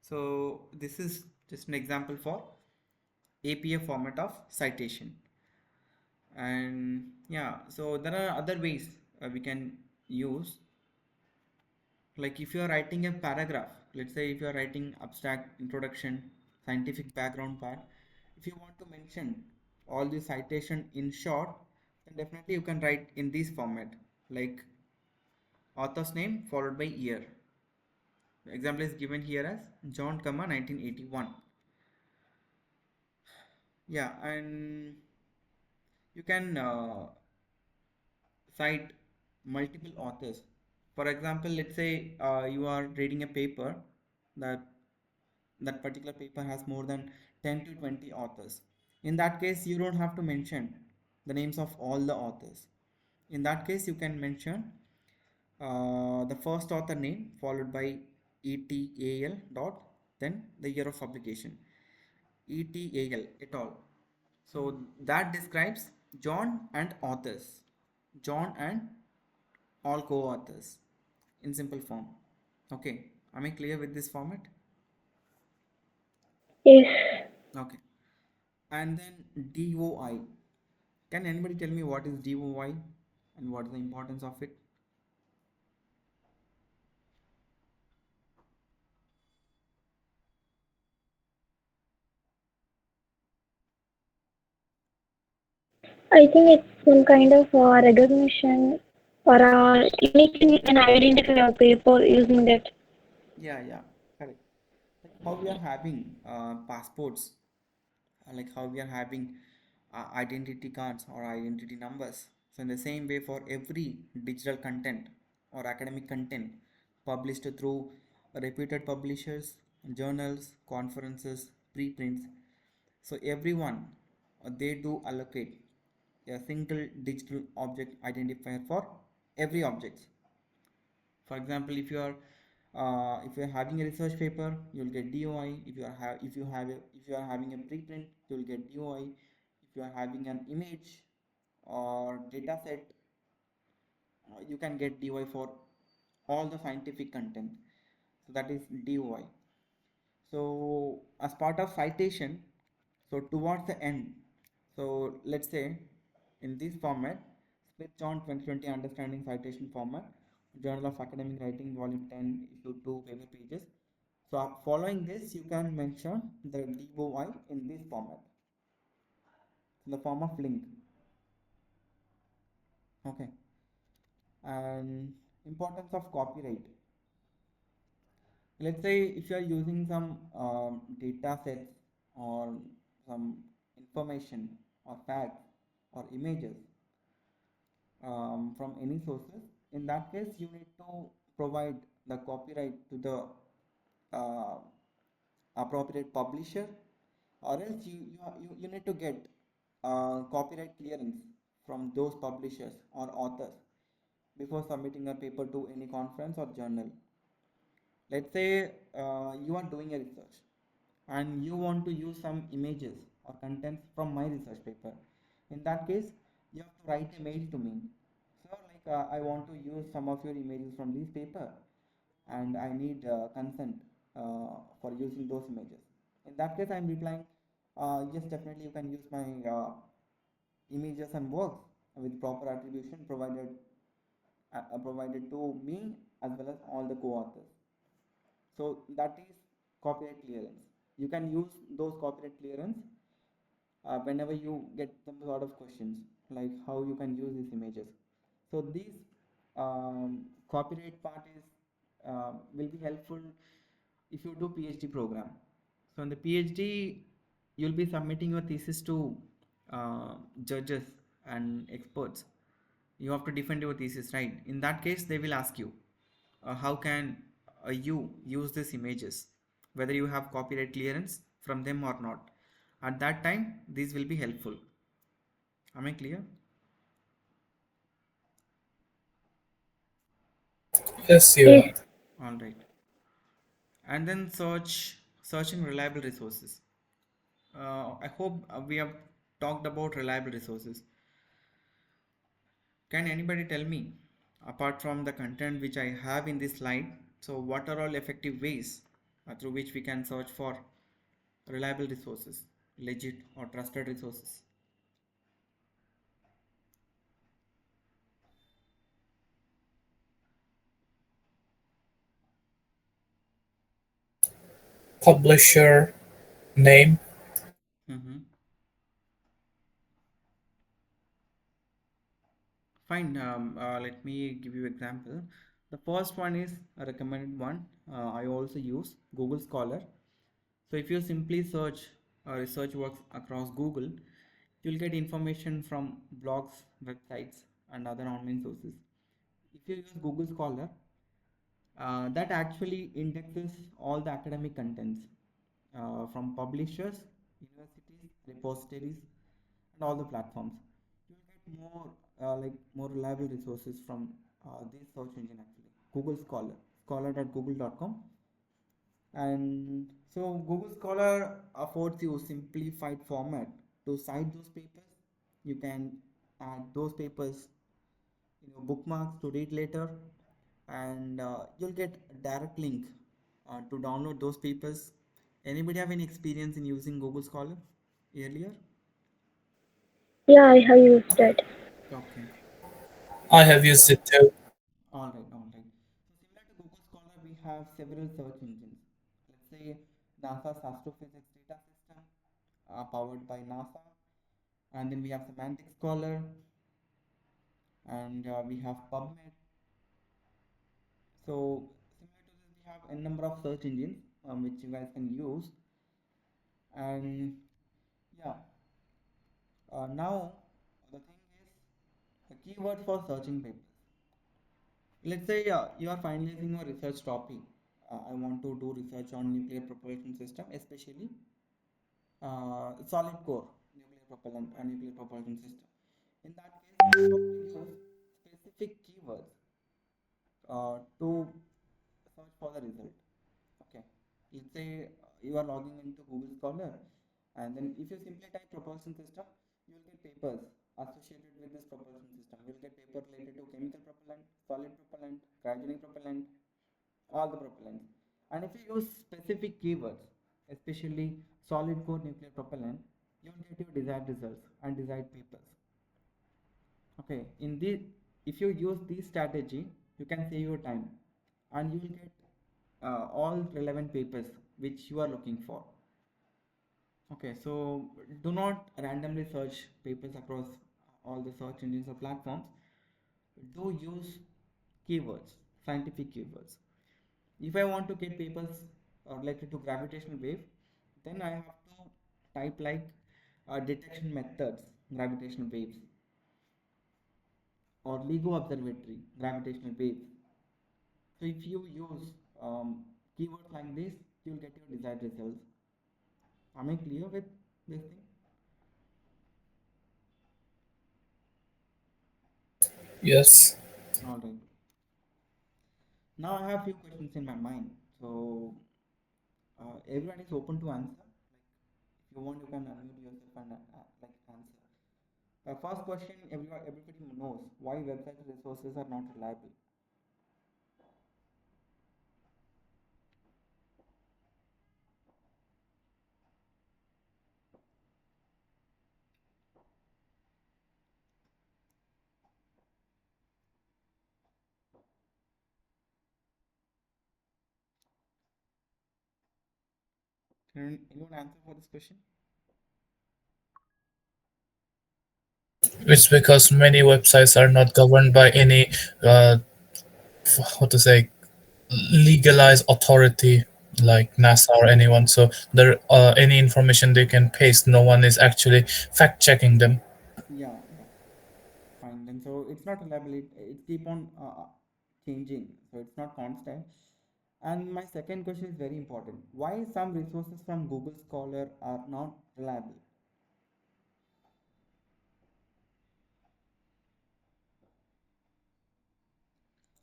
C: So this is just an example for APA format of citation. And yeah, so there are other ways we can use. Like if you are writing a paragraph, let's say if you are writing abstract, introduction, scientific background part, if you want to mention all the citation in short, then definitely you can write in this format, like author's name followed by year. The example is given here as John, 1981. Yeah, and you can cite multiple authors. For example, let's say you are reading a paper that particular paper has more than 10 to 20 authors. In that case, you don't have to mention the names of all the authors. In that case, you can mention the first author name followed by ETAL dot, then the year of publication, ETAL et al. So that describes John and authors, John and all co-authors in simple form. Okay, am I clear with this format?
A: Yes.
C: Okay. And then DOI. Can anybody tell me what is DOI and what is the importance of it?
A: I think it's some kind of recognition or uniquely we can identify our paper using that.
C: Yeah, correct. Like how we are having passports, like how we are having identity cards or identity numbers. So in the same way, for every digital content or academic content published through reputed publishers, journals, conferences, preprints, so everyone they do allocate a single digital object identifier for every object. For example, if you are having a research paper, you'll get DOI. If you are having a preprint, you'll get DOI. If you are having an image or data set, you can get DOI for all the scientific content. So that is DOI. So as part of citation, so towards the end, so let's say in this format, Smith John 2020 Understanding Citation Format, Journal of Academic Writing, Volume 10, Issue 2, paper pages. So following this, you can mention the DOI in this format, in the form of link. Okay. And importance of copyright. Let's say if you are using some data sets or some information or facts or images from any sources, in that case you need to provide the copyright to the uh, appropriate publisher, or else you need to get copyright clearance from those publishers or authors before submitting a paper to any conference or journal. Let's say you are doing a research and you want to use some images or contents from my research paper. In that case, you have to write a mail to me. So, like, I want to use some of your images from this paper and I need consent for using those images. In that case, I'm replying, yes, definitely you can use my images and works with proper attribution provided to me as well as all the co-authors. So that is copyright clearance. You can use those copyright clearance whenever you get some sort of questions like how you can use these images. So this copyright part is will be helpful if you do PhD program. So in the PhD, you'll be submitting your thesis to judges and experts. You have to defend your thesis, right? In that case, they will ask you, how can you use these images, whether you have copyright clearance from them or not. At that time, these will be helpful. Am I clear?
B: Yes, you are.
A: Yes.
C: All right. And then searching reliable resources. I hope we have talked about reliable resources. Can anybody tell me, apart from the content which I have in this slide, so what are all effective ways through which we can search for reliable resources, legit or trusted resources?
B: Publisher name.
C: Mm-hmm. Fine. Let me give you example. The first one is a recommended one. I also use Google Scholar. So if you simply search research works across Google, you'll get information from blogs, websites, and other online sources. If you use Google Scholar, that actually indexes all the academic contents from publishers, universities, repositories, and all the platforms. You'll get more reliable resources from this search engine actually. Google Scholar, scholar.google.com. And so Google Scholar affords you simplified format to cite those papers. You can add those papers in your bookmarks to read later, and you'll get a direct link to download those papers. Anybody have any experience in using Google Scholar earlier?
A: Yeah, I have used it.
C: Okay.
B: I have used it too.
C: All right, all right. So similar to Google Scholar, we have several search engines. Let's say NASA's astrophysics data system, powered by NASA, and then we have Semantic Scholar, and we have PubMed. So similar to this, we have a number of search engines which you guys can use, and yeah, Now, the thing is the keyword for searching papers. Let's say you are finalizing your research topic. I want to do research on nuclear propulsion system, especially solid core nuclear propulsion system. In that case, you have to use specific keywords to search for the result. Okay, let's say you are logging into Google Scholar, and then if you simply type propulsion system, you will get papers associated with this propulsion system. You will get paper related to chemical propellant, solid propellant, cryogenic propellant, all the propellants. And if you use specific keywords, especially solid core nuclear propellant, you will get your desired results and desired papers. Okay, in this, if you use this strategy, you can save your time and you will get all relevant papers which you are looking for. Okay, so do not randomly search papers across all the search engines or platforms. Do use keywords, scientific keywords. If I want to get papers related to gravitational wave, then I have to type like detection methods, gravitational waves, or LIGO observatory, gravitational waves. So if you use keywords like this, you will get your desired results. Am I clear with this thing?
B: Yes.
C: All right. Now I have few questions in my mind. So everyone is open to answer. Like if you want, you can unmute yourself and like answer. First question, everybody knows why website resources are not reliable. Can anyone answer for this question?
B: It's because many websites are not governed by any, uh, how to say, legalized authority like NASA or anyone. So there, any information they can paste, no one is actually fact checking them.
C: Yeah, yeah, fine. Then so it's not reliable. It keep on changing, so it's not constant. And my second question is very important. Why some resources from Google Scholar are not reliable?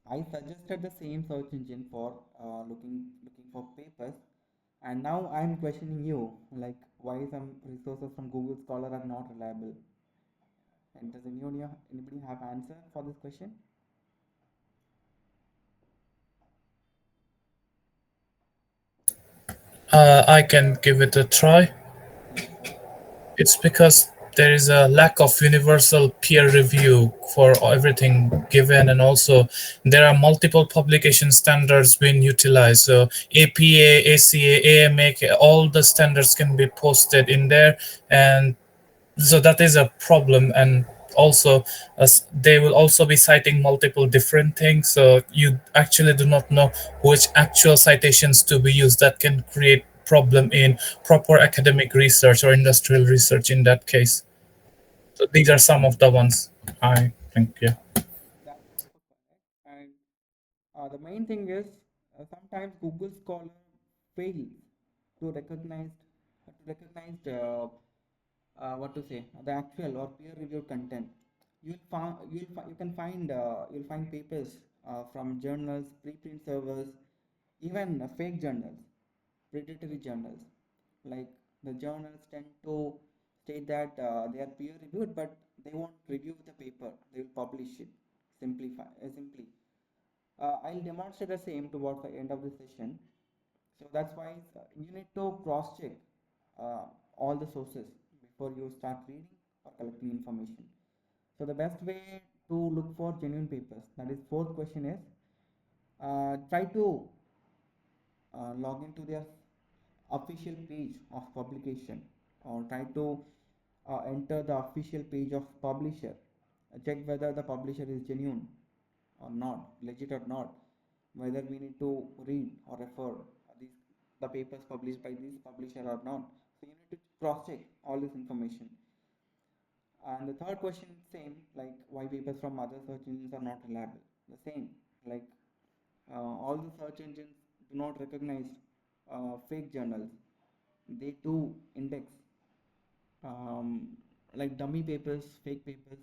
C: I suggested the same search engine for looking for papers, and now I'm questioning you, like why some resources from Google Scholar are not reliable. And does anybody have answer for this question?
B: I can give it a try.
C: Yeah, sure.
B: It's because there is a lack of universal peer review for everything given, and also there are multiple publication standards being utilized. So APA, ACA, AMA, all the standards can be posted in there, and so that is a problem. And also, as they will also be citing multiple different things, so you actually do not know which actual citations to be used. That can create problem in proper academic research or industrial research in that case. So these are some of the ones I think. Yeah.
C: That's also correct. And the main thing is sometimes Google Scholar fails to recognize what to say the actual or peer reviewed content. You can find you'll find papers from journals, preprint servers, even fake journals, predatory journals. Like the journals tend to state that they are peer reviewed, but they won't review the paper. They will publish it simply. I'll demonstrate the same towards the end of the session. So that's why you need to cross check uh, all the sources before you start reading or collecting information. So the best way to look for genuine papers, that is fourth question is try to log into their official page of publication or try to enter the official page of publisher. Check whether the publisher is genuine or not, legit or not, whether we need to read or refer these the papers published by this publisher or not. So you need to cross check all this information. And the third question, same, like why papers from other search engines are not reliable. The same, like all the search engines do not recognize fake journals. They do index um, like dummy papers, fake papers,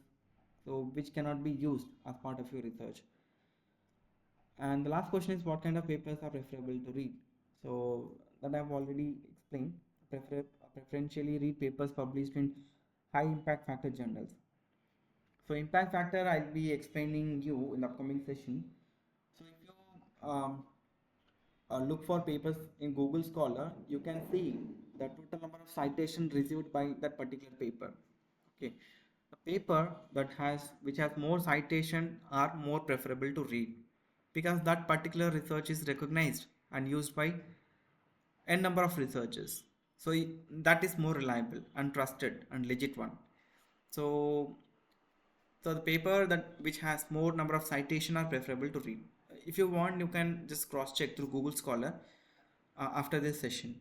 C: so which cannot be used as part of your research. And the last question is what kind of papers are preferable to read? So that I've already explained. Preferentially read papers published in high impact factor journals. So impact factor I'll be explaining you in the upcoming session. So if you look for papers in Google Scholar, you can see the total number of citations received by that particular paper. Okay, a paper that has which has more citation are more preferable to read because that particular research is recognized and used by n number of researchers. So that is more reliable and trusted and legit one. So so the paper that which has more number of citation are preferable to read. If you want, you can just cross check through Google Scholar after this session.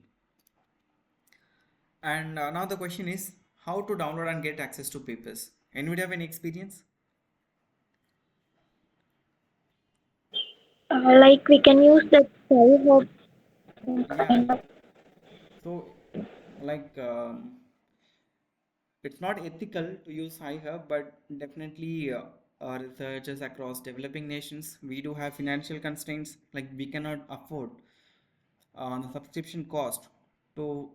C: And now the question is how to download and get access to papers. Anybody have any experience?
A: Like we can use that of
C: Yeah.
A: kind of.
C: So like it's not ethical to use high but definitely researchers across developing nations, we do have financial constraints, like we cannot afford the subscription cost to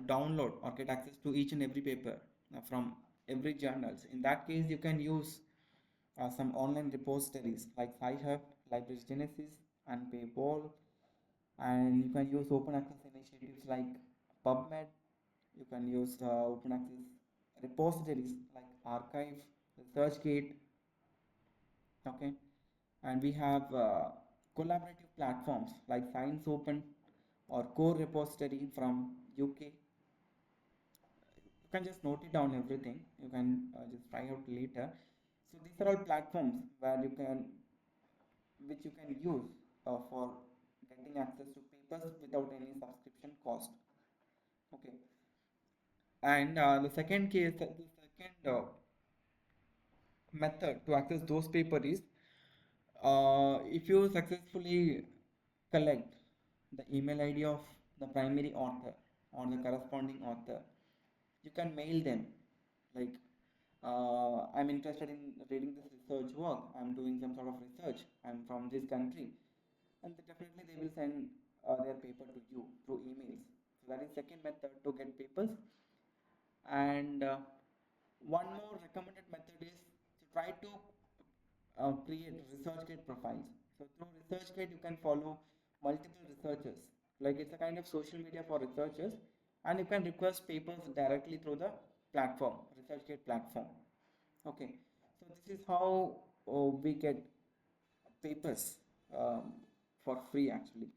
C: download or get access to each and every paper from every journals. In that case, you can use some online repositories like Sci-Hub, Libraries Genesis, and Paywall, and you can use open access initiatives like PubMed. You can use open access repositories like Archive, ResearchGate, okay, and we have collaborative platforms like Science Open or Core Repository from UK. You can just note it down everything. You can just try out later. So these are all platforms where you can which you can use for getting access to papers without any subscription cost. Okay, and the second case, the second method to access those papers is if you successfully collect the email ID of the primary author or the corresponding author, you can mail them like I'm interested in reading this research work, I'm doing some sort of research, I'm from this country, and definitely they will send their paper to you through emails. So that is second method to get papers. And one more recommended method is to try to create ResearchGate profiles. So through ResearchGate, you can follow multiple researchers. Like it's a kind of social media for researchers, and you can request papers directly through the platform, ResearchGate platform. Okay, so this is how we get papers for free actually.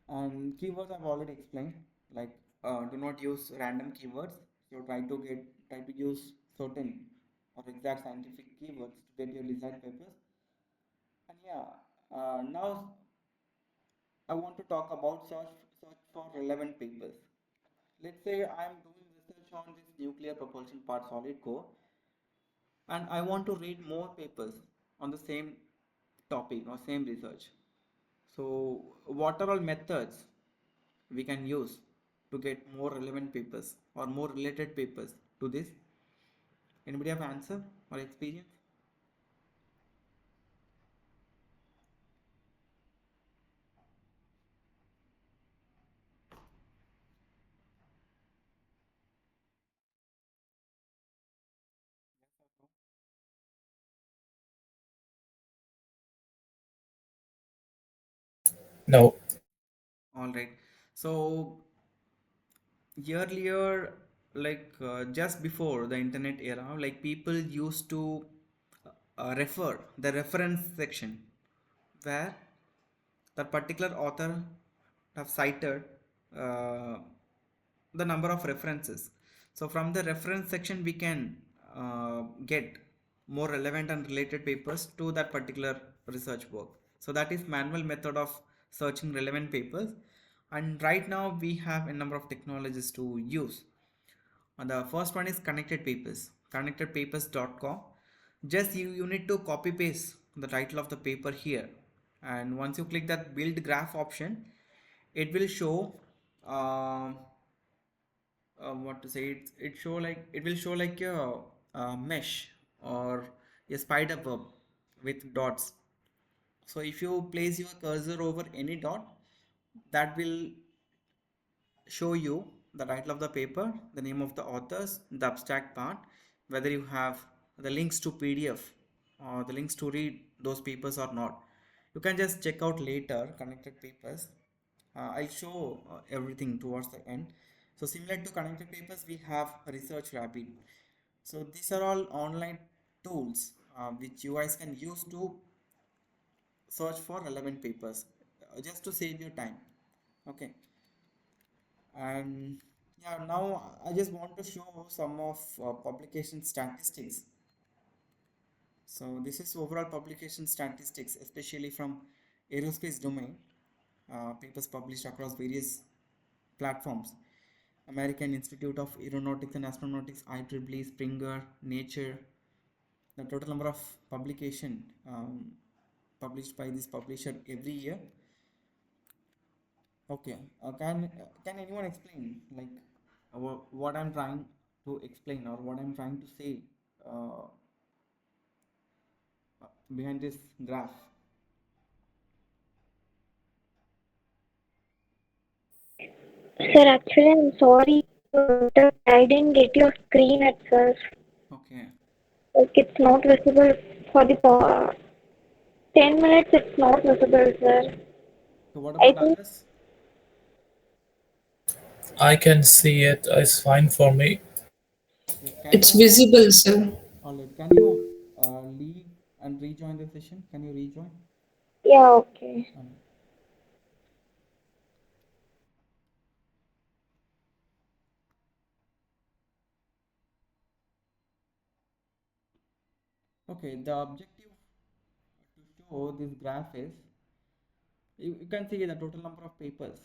C: And keywords I've already explained, like do not use random keywords. So try to use certain or exact scientific keywords to get your desired papers. And yeah, now I want to talk about search for relevant papers. Let's say I'm doing research on this nuclear propulsion part solid core, and I want to read more papers on the same topic or same research. So what are all methods we can use to get more relevant papers or more related papers to this? Anybody have answer or experience?
B: No.
C: All right. So earlier, like just before the internet era, like people used to refer the reference section where that particular author have cited uh, the number of references. So from the reference section we can get more relevant and related papers to that particular research work. So that is manual method of searching relevant papers, and right now we have a number of technologies to use The first one is connected papers, connectedpapers.com. Just you need to copy paste the title of the paper here, and once you click that build graph option, it will show uh, what to say, it will show like a mesh or a spider web with dots. So if you place your cursor over any dot, that will show you the title of the paper, the name of the authors, the abstract part, whether you have the links to PDF or the links to read those papers or not. You can just check out later connected papers. I'll show everything towards the end. So similar to connected papers, we have Research Rabbit. So these are all online tools which you guys can use to search for relevant papers, just to save your time. Okay. And yeah, now I just want to show some of publication statistics. So this is overall publication statistics, especially from aerospace domain, papers published across various platforms: American Institute of Aeronautics and Astronautics, IEEE, Springer, Nature. The total number of publication published by this publisher every year. Okay, can anyone explain like what I'm trying to explain, or what I'm trying to say uh, behind this graph?
A: Sir, actually, I'm sorry to interrupt. I didn't get your screen at first.
C: Okay,
A: Like, it's not visible for the 10 minutes, it's not visible, sir.
C: so what
A: I
C: about
A: think,
C: others?
B: I can see it. It's fine for me.
C: Okay, can
D: It's
C: you,
D: visible, sir.
C: all right, can you leave and rejoin the session? Can you rejoin?
A: yeah, okay.
C: Um, okay, the objective to show this graph is, you can see the total number of papers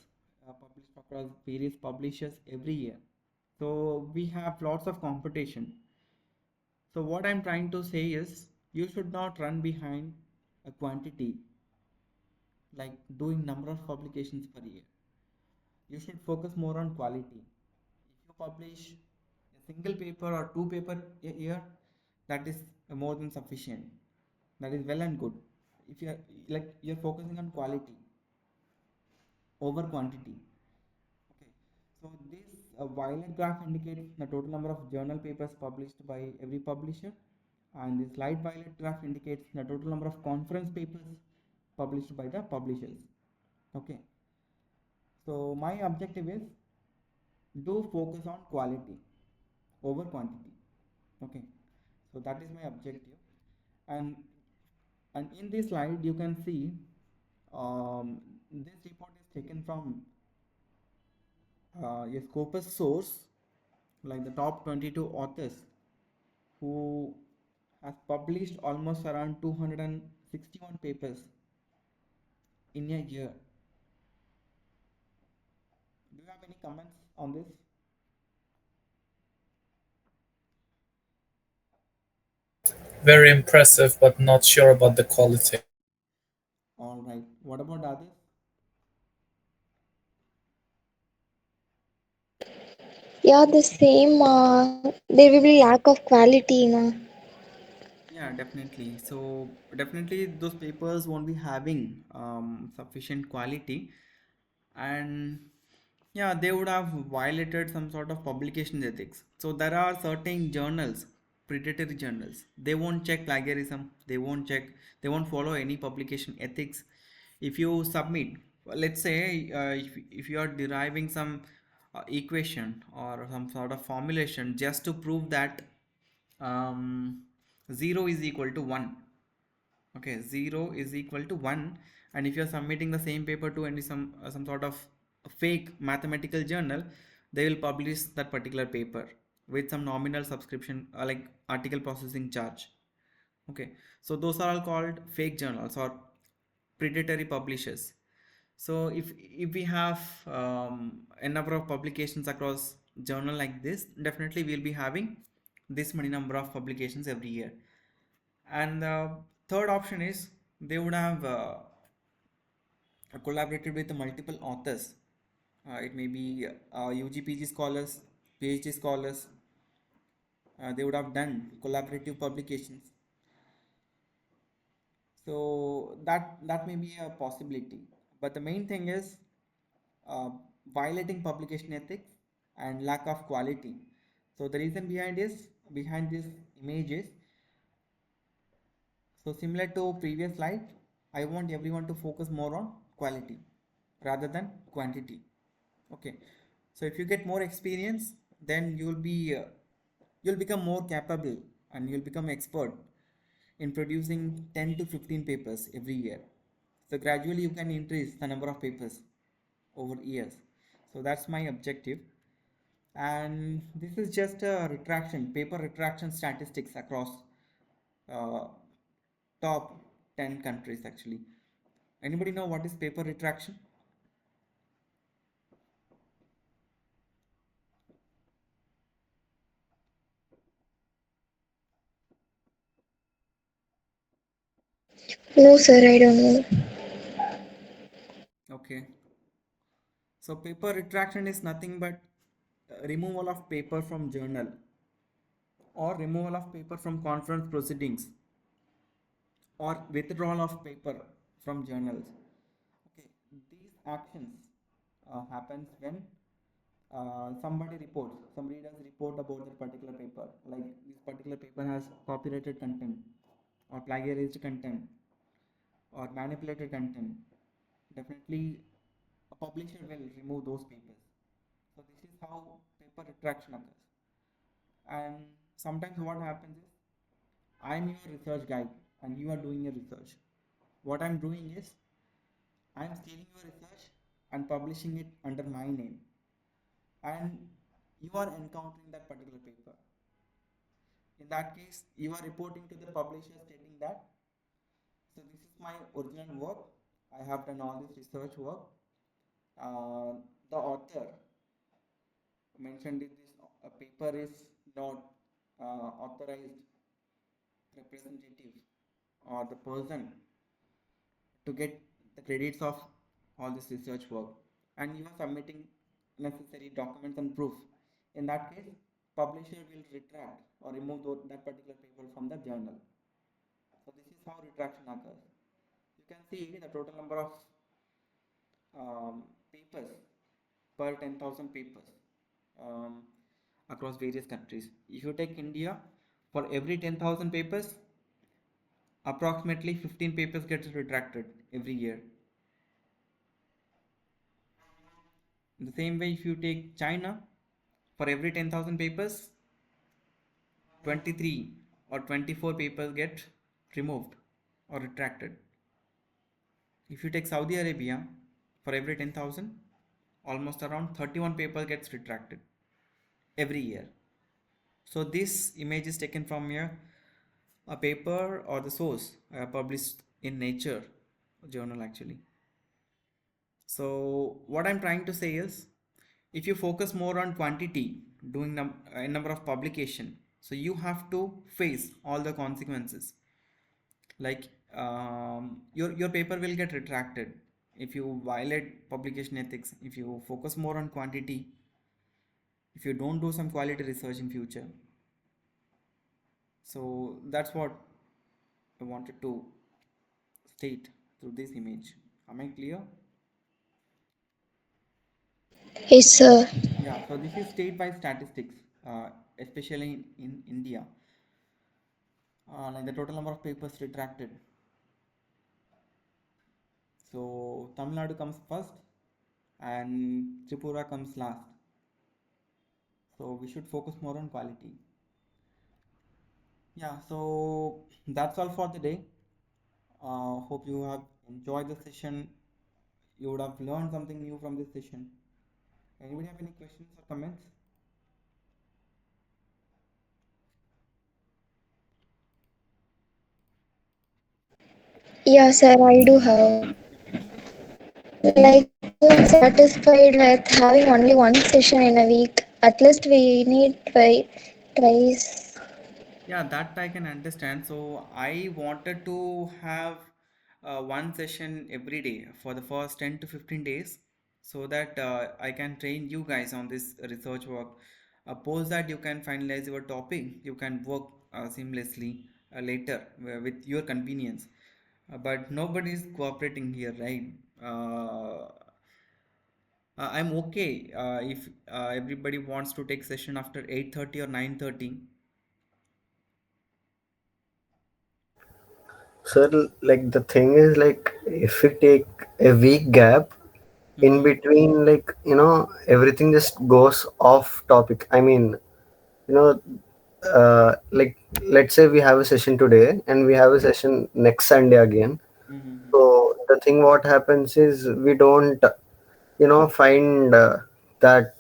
C: published across various publishers every year. So we have lots of competition. So what I'm trying to say is, you should not run behind a quantity, like doing number of publications per year. You should focus more on quality. If you publish a single paper or two paper a year, that is more than sufficient. That is well and good. If you're focusing on quality over quantity. Okay, so this violet graph indicates the total number of journal papers published by every publisher, and this light violet graph indicates the total number of conference papers published by the publishers. Okay, so my objective is, do focus on quality over quantity. Okay, so that is my objective. And and in this slide you can see this report is taken from a Scopus source, like the top 22 authors who has published almost around 261 papers in a year. Do you have any comments on this?
B: Very impressive, but not sure about the quality.
C: All right. What about others?
A: Yeah, the same, there will be lack of quality, no?
C: Yeah, definitely. So definitely those papers won't be having sufficient quality, and yeah, they would have violated some sort of publication ethics. So there are certain journals, predatory journals, they won't check plagiarism, they won't follow any publication ethics. If you submit, let's say if you are deriving some equation or some sort of formulation just to prove that um, 0 is equal to 1. Okay, 0 is equal to 1, and if you are submitting the same paper to any some sort of fake mathematical journal, they will publish that particular paper with some nominal subscription, like article processing charge. Okay, so those are all called fake journals or predatory publishers. So if we have a number of publications across journal like this, definitely we'll be having this many number of publications every year. And the third option is they would have collaborated with multiple authors. It may be UGPG scholars, PhD scholars. They would have done collaborative publications. So that may be a possibility. But the main thing is uh, violating publication ethics and lack of quality. So the reason behind this image is, so similar to previous slide, I want everyone to focus more on quality rather than quantity. Okay, so if you get more experience, then you'll become more capable and you'll become expert in producing 10 to 15 papers every year. So gradually you can increase the number of papers over years. So that's my objective. And this is just a paper retraction statistics across uh, top 10 countries actually. Anybody know what is paper retraction?
A: No, sir, I don't know.
C: Okay. So paper retraction is nothing but removal of paper from journal or removal of paper from conference proceedings or withdrawal of paper from journals. Okay, these actions happens when some readers report about that particular paper, like this particular paper has copyrighted content or plagiarized content or manipulated content. Definitely, a publisher will remove those papers. So this is how paper retraction occurs. And sometimes what happens is, I'm your research guide and you are doing your research. What I'm doing is, I'm stealing your research and publishing it under my name. And you are encountering that particular paper. In that case, you are reporting to the publisher stating that, so this is my original work. I have done all this research work. The author mentioned in this paper is not authorized representative or the person to get the credits of all this research work, and you are submitting necessary documents and proof. In that case, publisher will retract or remove that particular paper from the journal. So this is how retraction occurs. You can see the total number of papers per 10,000 papers um, across various countries. If you take India, for every 10,000 papers, approximately 15 papers gets retracted every year. In the same way, if you take China, for every 10,000 papers, 23 or 24 papers get removed or retracted. If you take Saudi Arabia, for every 10,000, almost around 31 papers gets retracted every year. So this image is taken from a paper or the source published in Nature journal actually. So what I'm trying to say is, if you focus more on quantity, doing a number of publication, so you have to face all the consequences. Like your paper will get retracted if you violate publication ethics, if you focus more on quantity, if you don't do some quality research in future. So that's what I wanted to state through this image. Am I clear?
A: Yes, sir.
C: Yeah, so this is state by statistics, especially in India. Like the total number of papers retracted. So Tamil Nadu comes first and Tripura comes last. So we should focus more on quality. Yeah, so that's all for the day. Hope you have enjoyed the session. You would have learned something new from this session. Anybody have any questions or comments?
A: Yeah, sir, I do have. Like, I'm satisfied with having only one session in a week At least we need twice.
C: Yeah, that I can understand. So I wanted to have one session every day for the first 10 to 15 days so that I can train you guys on this research work. Post that you can finalize your topic, you can work seamlessly later with your convenience. But nobody is cooperating here, right? I'm okay if everybody wants to take session after 8:30 or 9:30.
D: Sir, like the thing is like if we take a week gap in
C: Mm-hmm.
D: between, like everything just goes off topic. I mean, you know, like let's say we have a session today and we have a session next Sunday again.
C: Mm-hmm.
D: So the thing what happens is we don't, find that.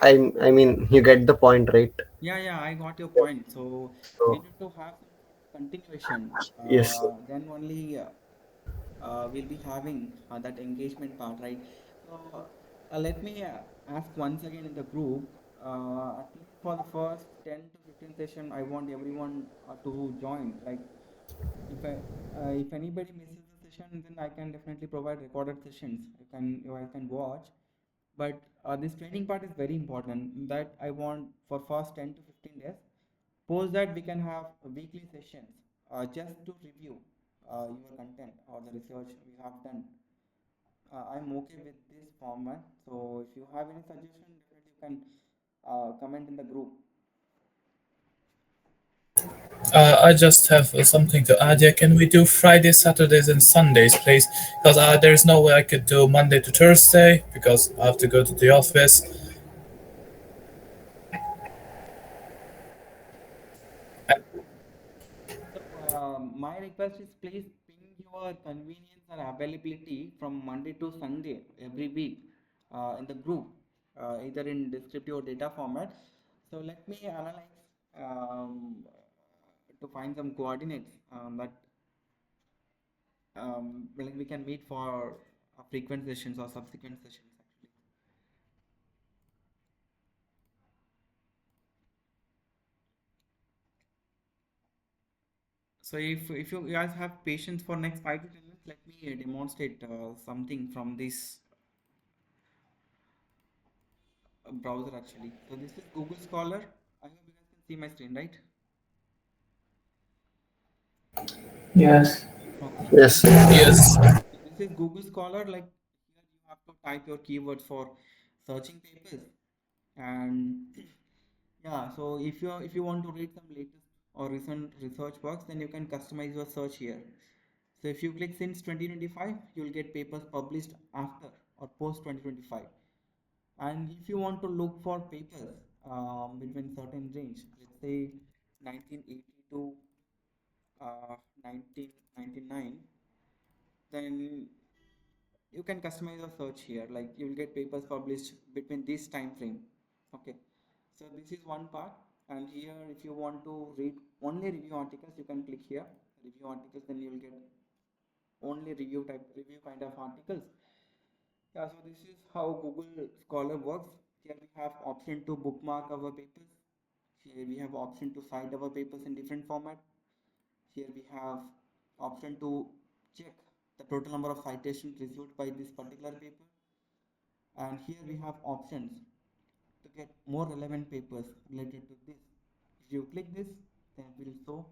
D: I mean, you get the point, right?
C: Yeah, yeah, I got your point. So we
D: So
C: need to have some sort of continuation.
D: yes,
C: Then only we'll be having that engagement part, right? So let me ask once again in the group. At least for the first 10 to 15 session, I want everyone to join. Like if anybody misses the session, then I can definitely provide recorded sessions. You can watch. But this training part is very important. That I want for first 10 to 15 days. Post that we can have weekly sessions just to review your content or the research we have done. I'm okay with this format. So if you have any suggestion, definitely you can comment in the group.
B: I just have something to add. Yeah, can we do Fridays, Saturdays, and Sundays, please? Because there's no way I could do Monday to Thursday because I have to go to the office.
C: So my request is please ping your convenience and availability from Monday to Sunday every week in the group, either in descriptive or data format. So let me analyze to find some coordinates that like we can meet for frequent sessions or subsequent sessions actually. So if you guys have patience for next 5 to 10 minutes, let me demonstrate something from this browser actually. So this is Google Scholar. I hope you guys can see my screen, right?
D: yes,
C: Okay.
D: yes,
B: Yes.
C: So this is Google Scholar. Like here you have to type your keywords for searching papers, and yeah. So if you want to read some latest or recent research works, then you can customize your search here. So if you click since 2025, you'll get papers published after or post 2025. And if you want to look for papers between certain range, let's say 1980 to 1999, then you can customize your search here. Like you will get papers published between this time frame. Okay, so this is one part. And here, if you want to read only review articles, you can click here review articles. Then you will get only review kind of articles. Yeah, so this is how Google Scholar works. Here we have option to bookmark our papers. Here we have option to cite our papers in different format. Here we have option to check the total number of citations received by this particular paper. And here we have options to get more relevant papers related to this. If you click this, then it will show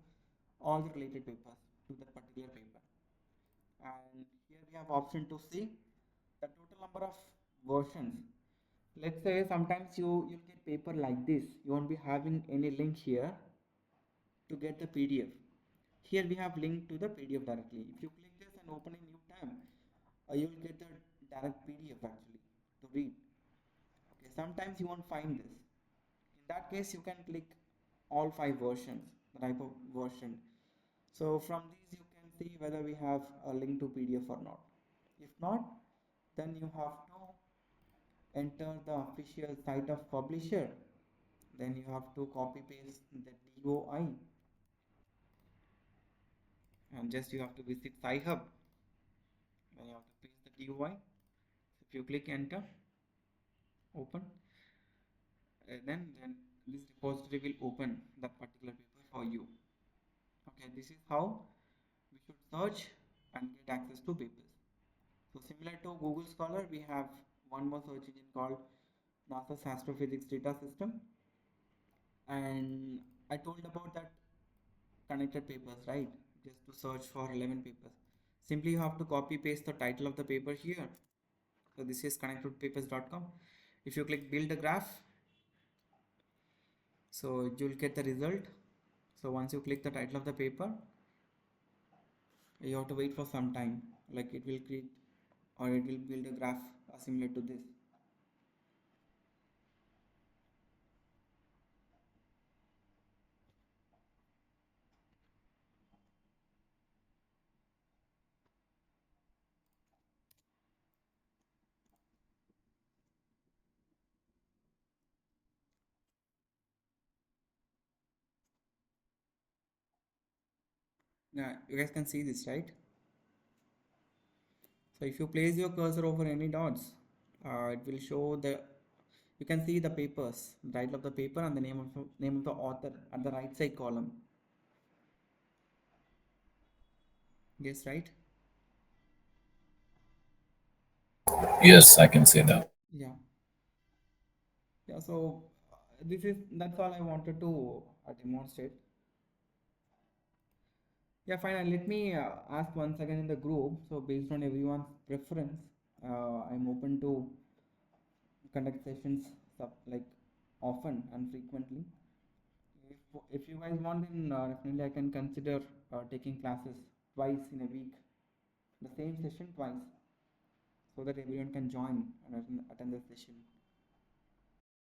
C: all the related papers to that particular paper. And here we have option to see the total number of versions. Let's say sometimes you'll get paper like this. You won't be having any link here to get the PDF. Here we have link to the PDF directly. If you click this and open a new tab, you'll get the direct PDF actually to read. Okay, sometimes you won't find this. In that case, you can click all five versions, the type of version. So from these you can see whether we have a link to PDF or not. If not, then you have to enter the official site of publisher. Then you have to copy paste the DOI and just you have to visit SciHub. Then you have to paste the DOI. If you click enter, open. then this repository will open that particular paper for you. Okay, this is how we should search and get access to papers. So similar to Google Scholar, we have one more search engine called NASA's Astrophysics Data System. And I told about that connected papers, right? Just to search for relevant papers. Simply you have to copy paste the title of the paper here. So this is connectedpapers.com. If you click build a graph, so you'll get the result. So once you click the title of the paper, you have to wait for some time, like it will create or it will build a graph similar to this. Yeah, you guys can see this, right? So if you place your cursor over any dots, it will show the, you can see the papers, the title of the paper and the name of the author at the right side column. Yes, right?
B: Yes, I can see that.
C: Yeah. Yeah, so that's all I wanted to demonstrate. Yeah, fine. Let me ask once again in the group. So based on everyone's preference, I'm open to conduct sessions like often and frequently. If you guys want, then definitely I can consider taking classes twice in a week, the same session twice, so that everyone can join and attend the session.